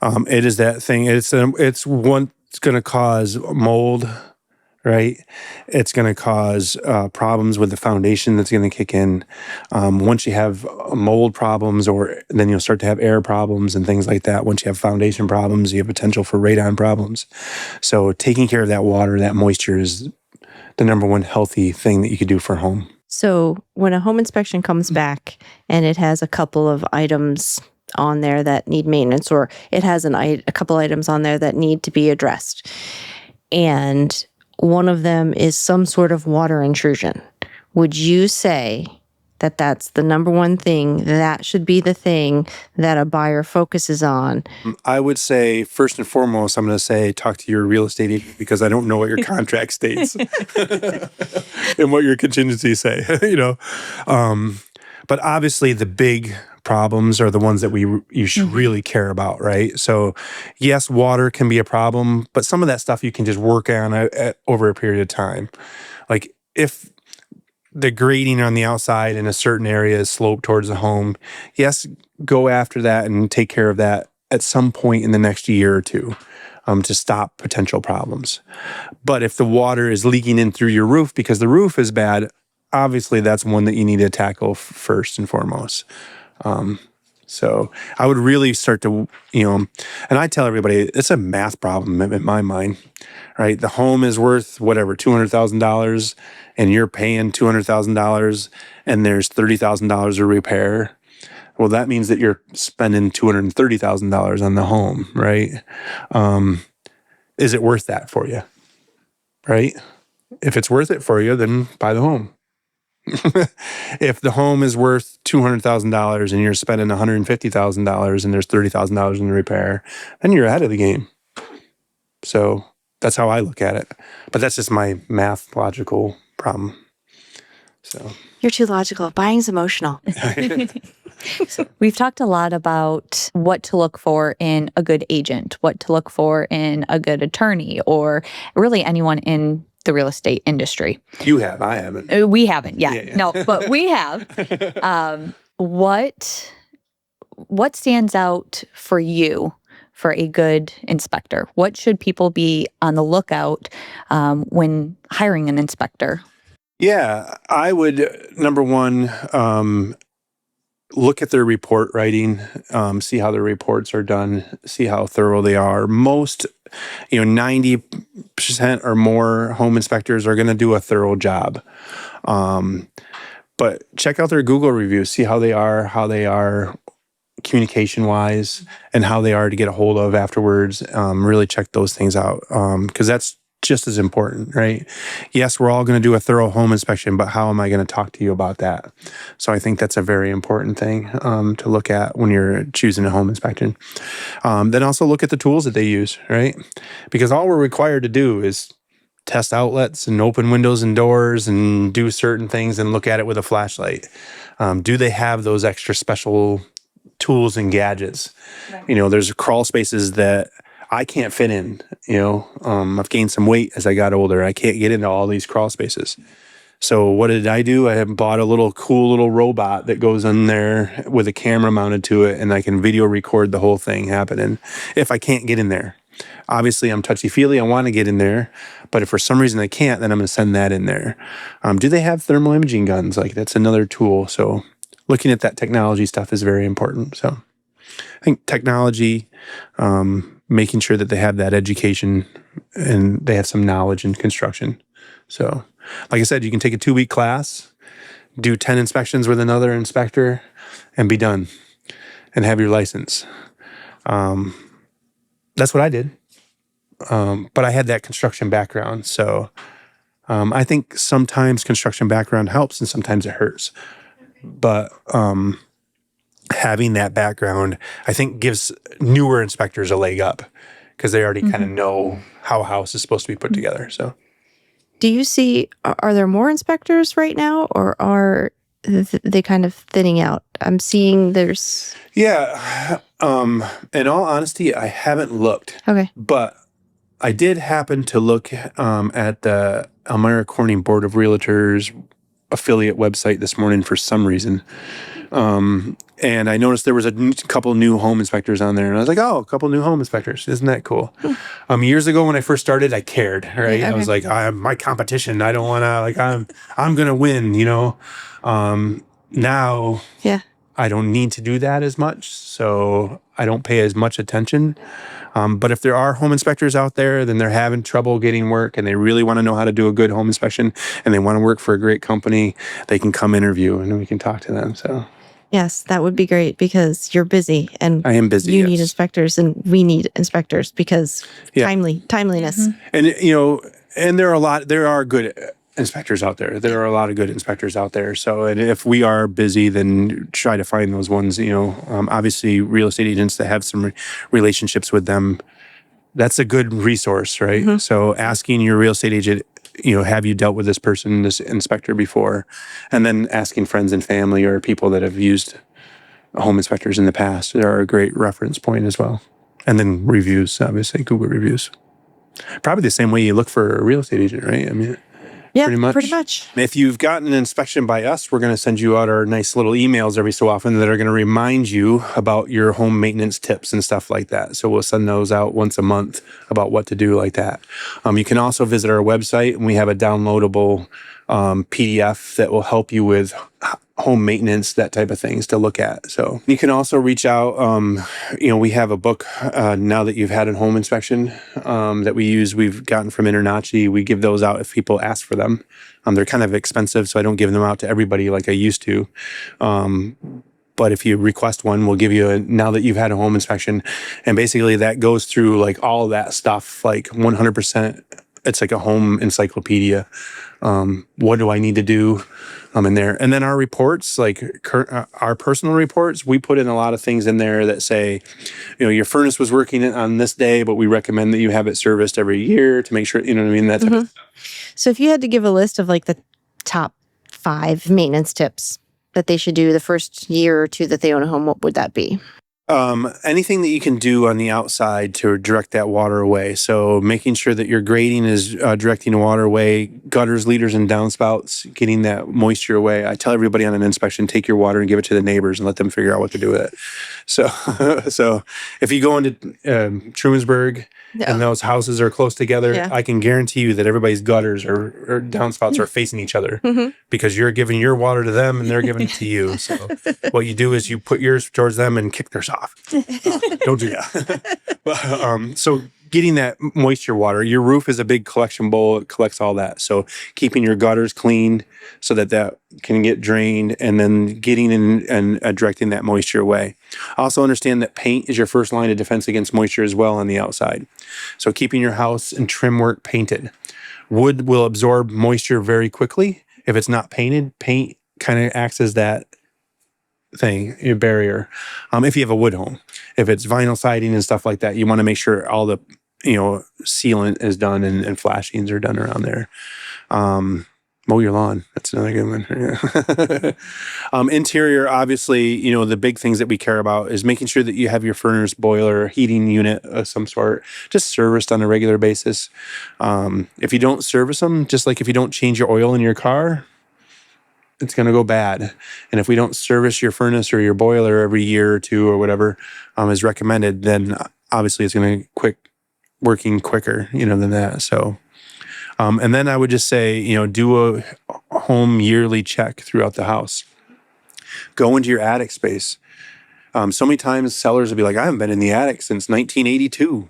it is that thing. It's going to cause mold, right? It's going to cause problems with the foundation that's going to kick in. Once you have mold problems, or then you'll start to have air problems and things like that. Once you have foundation problems, you have potential for radon problems. So taking care of that water, that moisture is the number one healthy thing that you could do for a home. So when a home inspection comes back and it has a couple of items on there that need maintenance, or it has a couple items on there that need to be addressed, and one of them is some sort of water intrusion, would you say that that's the number one thing, that should be the thing that a buyer focuses on? I would say, first and foremost, I'm going to say talk to your real estate agent, because I don't know what your contract states and what your contingencies say, But obviously the big problems are the ones that you should really care about, right? So yes, water can be a problem, but some of that stuff you can just work on over a period of time. Like if the grading on the outside in a certain area is sloped towards the home, yes, go after that and take care of that at some point in the next year or two to stop potential problems. But if the water is leaking in through your roof because the roof is bad, obviously that's one that you need to tackle first and foremost. So I would really start to, and I tell everybody it's a math problem in my mind, right? The home is worth whatever, $200,000 and you're paying $200,000 and there's $30,000 of repair. Well, that means that you're spending $230,000 on the home, right? Is it worth that for you? Right? If it's worth it for you, then buy the home. If the home is worth $200,000 and you're spending $150,000 and there's $30,000 in repair, then you're ahead of the game. So that's how I look at it. But that's just my math logical problem. So You're too logical. Buying's emotional. We've talked a lot about what to look for in a good agent, what to look for in a good attorney, or really anyone in the real estate industry. You have, I haven't. We haven't yet. Yeah. No, but we have. What stands out for you for a good inspector? What should people be on the lookout when hiring an inspector? Yeah, I would, number one, look at their report writing, see how their reports are done, see how thorough they are. Most, 90% or more home inspectors are going to do a thorough job. But check out their Google reviews, see how they are communication wise and how they are to get a hold of afterwards. Really check those things out because that's just as important, right? Yes, we're all going to do a thorough home inspection, but how am I going to talk to you about that? So I think that's a very important thing to look at when you're choosing a home inspection. Then also look at the tools that they use, right? Because all we're required to do is test outlets and open windows and doors and do certain things and look at it with a flashlight. Do they have those extra special tools and gadgets? Right. There's crawl spaces that I can't fit in, I've gained some weight as I got older. I can't get into all these crawl spaces. So what did I do? I bought a cool little robot that goes in there with a camera mounted to it, and I can video record the whole thing happening if I can't get in there. Obviously, I'm touchy-feely. I want to get in there, but if for some reason I can't, then I'm going to send that in there. Do they have thermal imaging guns? That's another tool. So looking at that technology stuff is very important. So I think technology, making sure that they have that education and they have some knowledge in construction. So, like I said, you can take a 2-week class, do 10 inspections with another inspector, and be done and have your license. That's what I did. But I had that construction background. So I think sometimes construction background helps and sometimes it hurts. But having that background, I think, gives newer inspectors a leg up because they already kind of know how a house is supposed to be put together. So, do you see, are there more inspectors right now, or are they kind of thinning out? I'm seeing there's... Yeah. In all honesty, I haven't looked. Okay. But I did happen to look at the Elmira Corning Board of Realtors affiliate website this morning for some reason. And I noticed there was a couple new home inspectors on there. And I was like, oh, a couple new home inspectors. Isn't that cool? Years ago when I first started, I cared, right? Okay. I was like, my competition. I don't want to, I'm going to win, Now, yeah, I don't need to do that as much. So I don't pay as much attention. But if there are home inspectors out there, then they're having trouble getting work and they really want to know how to do a good home inspection and they want to work for a great company, they can come interview and we can talk to them. So yes, that would be great because you're busy and I am busy. You need inspectors and we need inspectors because timeliness. And and there are good inspectors out there. There are a lot of good inspectors out there. So, and if we are busy, then try to find those ones, obviously real estate agents that have some relationships with them, that's a good resource, right? Mm-hmm. So asking your real estate agent, have you dealt with this person, this inspector before? And then asking friends and family or people that have used home inspectors in the past are a great reference point as well. And then reviews, obviously, Google reviews. Probably the same way you look for a real estate agent, right? I mean... Yeah, pretty much. pretty much. If you've gotten an inspection by us, we're going to send you out our nice little emails every so often that are going to remind you about your home maintenance tips and stuff like that. So we'll send those out once a month about what to do like that. You can also visit our website, and we have a downloadable PDF that will help you with home maintenance, that type of things to look at. So you can also reach out. We have a book now that you've had a home inspection that we use. We've gotten from Internachi. We give those out if people ask for them. They're kind of expensive, so I don't give them out to everybody like I used to. But if you request one, we'll give you now that you've had a home inspection. And basically that goes through like all of that stuff, like 100%. It's like a home encyclopedia. What do I need to do in there? And then our reports, like our personal reports, we put in a lot of things in there that say, your furnace was working on this day, but we recommend that you have it serviced every year to make sure, you know what I mean? That type of stuff. So if you had to give a list of like the top 5 maintenance tips that they should do the first year or 2 that they own a home, what would that be? Anything that you can do on the outside to direct that water away. So making sure that your grading is directing the water away, gutters, leaders, and downspouts, getting that moisture away. I tell everybody on an inspection, take your water and give it to the neighbors and let them figure out what to do with it. So, so if you go into Trumansburg and those houses are close together, I can guarantee you that everybody's gutters or downspouts are facing each other because you're giving your water to them and they're giving it to you. So what you do is you put yours towards them and kick theirs off. Don't do that. So getting that moisture water, your roof is a big collection bowl. It collects all that. So keeping your gutters clean so that can get drained, and then getting in and directing that moisture away. Also understand that paint is your first line of defense against moisture as well on the outside. So keeping your house and trim work painted. Wood will absorb moisture very quickly. If it's not painted, paint kind of acts as that thing, your barrier. If you have a wood home, if it's vinyl siding and stuff like that, you want to make sure all the sealant is done and flashings are done around there. Mow your lawn. That's another good one. Interior, obviously, the big things that we care about is making sure that you have your furnace, boiler, heating unit of some sort just serviced on a regular basis. If you don't service them, just like if you don't change your oil in your car, it's going to go bad. And if we don't service your furnace or your boiler every year or 2 or whatever is recommended, then obviously it's going to quit working quicker, than that. So, and then I would just say, do a home yearly check throughout the house. Go into your attic space. So many times sellers will be like, I haven't been in the attic since 1982,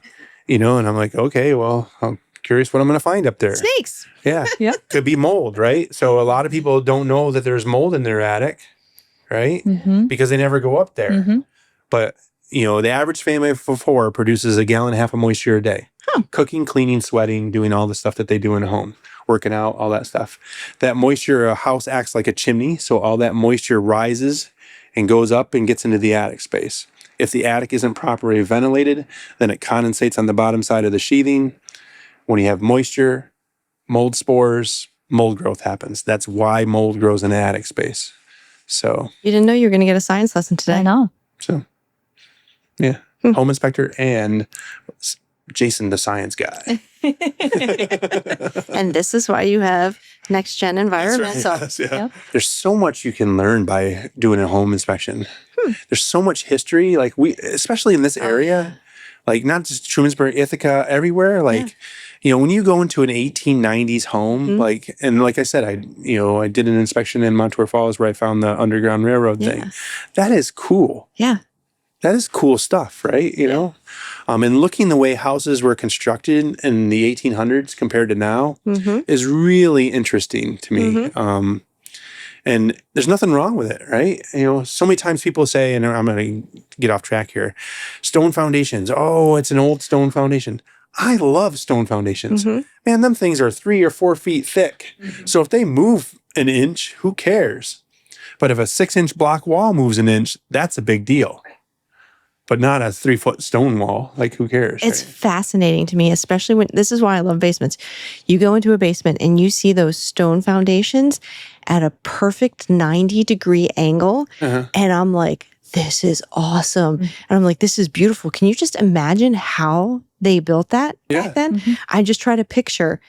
and I'm like, okay, well, I'm curious what I'm going to find up there. Snakes. Yeah. Yeah. Could be mold, right? So a lot of people don't know that there's mold in their attic, right? Because they never go up there. But, the average family of 4 produces 1.5 gallons of moisture a day. Cooking, cleaning, sweating, doing all the stuff that they do in a home, working out, all that stuff. That moisture, a house acts like a chimney. So all that moisture rises and goes up and gets into the attic space. If the attic isn't properly ventilated, then it condensates on the bottom side of the sheathing. When you have moisture, mold spores, mold growth happens. That's why mold grows in the attic space. So You didn't know you were going to get a science lesson today. I know. So, yeah, home inspector and Jason, the science guy. And this is why you have next gen environment. Yes, yeah. There's so much you can learn by doing a home inspection. There's so much history, like especially in this area, like not just Trumansburg, Ithaca, everywhere. Like, when you go into an 1890s home, and like I said, I did an inspection in Montour Falls where I found the Underground Railroad thing. That is cool. Yeah. That is cool stuff, right? And looking the way houses were constructed in the 1800s compared to now is really interesting to me. And there's nothing wrong with it, right? So many times people say, and I'm going to get off track here, stone foundations. Oh, it's an old stone foundation. I love stone foundations. Man, them things are 3 or 4 feet thick. So if they move an inch, who cares? But if a 6-inch block wall moves an inch, that's a big deal. But not a 3-foot stone wall. Like, who cares? It's fascinating to me, especially when, this is why I love basements. You go into a basement and you see those stone foundations at a perfect 90-degree angle. And I'm like, this is awesome. And I'm like, this is beautiful. Can you just imagine how they built that back then? I just try to picture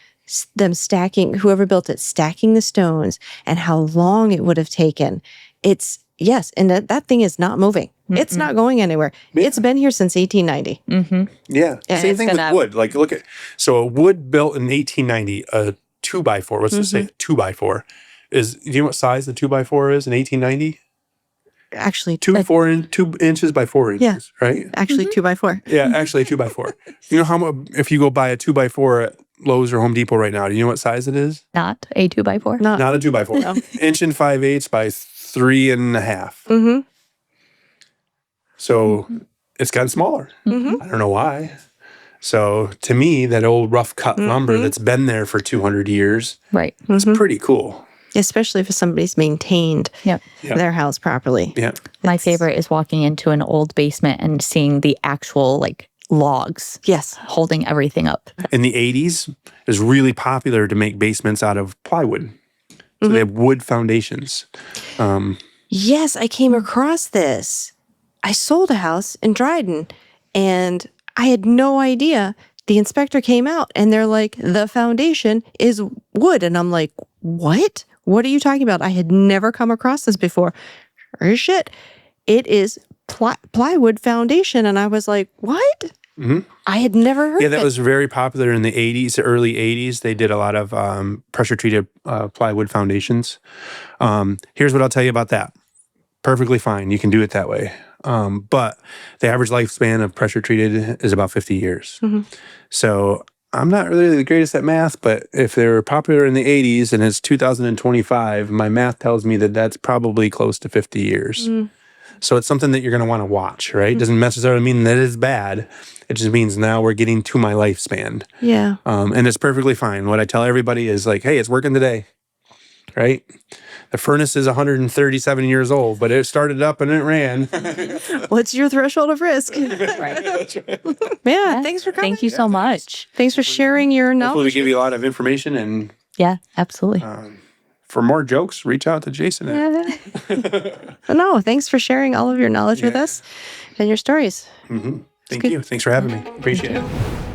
them stacking, whoever built it, stacking the stones and how long it would have taken. It's, yes, and that thing is not moving. It's not going anywhere. It's been here since 1890. Yeah. Same thing with wood. Like, look at, so a wood built in 1890, a 2x4, let's just say a 2x4, is, do you know what size the 2x4 is in 1890? Actually, 2 inches by 4 inches, right? Actually, 2x4. Yeah, actually 2x4. You know how much, if you go buy a 2x4 at Lowe's or Home Depot right now, do you know what size it is? Not a 2x4. Not Not a 2x4. No. Inch and 5/8 by 3.5. So it's gotten smaller. I don't know why. So to me, that old rough cut lumber that's been there for 200 years, Right. it's pretty cool. Especially if somebody's maintained Yep. their house properly. Yeah. My favorite is walking into an old basement and seeing the actual like logs Yes. holding everything up. In the 80s, it was really popular to make basements out of plywood. So they have wood foundations. Yes, I came across this. I sold a house in Dryden and I had no idea. The inspector came out and they're like, the foundation is wood. And I'm like, what? What are you talking about? I had never come across this before. Sure as shit. It is plywood foundation. And I was like, what? I had never heard of it. Yeah, that was very popular in the 80s, early 80s. They did a lot of pressure-treated plywood foundations. Here's what I'll tell you about that. Perfectly fine. You can do it that way. But the average lifespan of pressure-treated is about 50 years. So I'm not really the greatest at math, but if they were popular in the 80s and it's 2025, my math tells me that that's probably close to 50 years. So it's something that you're going to want to watch, right? Doesn't necessarily mean that it's bad. It just means now we're getting to my lifespan. Yeah. And it's perfectly fine. What I tell everybody is like, hey, it's working today, right? The furnace is 137 years old, but it started up and it ran. What's your threshold of risk? Right. Yeah, thanks for coming. Thank you so much. Thanks for sharing your Hopefully we knowledge. give you a lot of information. And Yeah, absolutely. for more jokes, reach out to Jason. No, thanks for sharing all of your knowledge with us and your stories. Thank you. Thanks for having me. Appreciate it.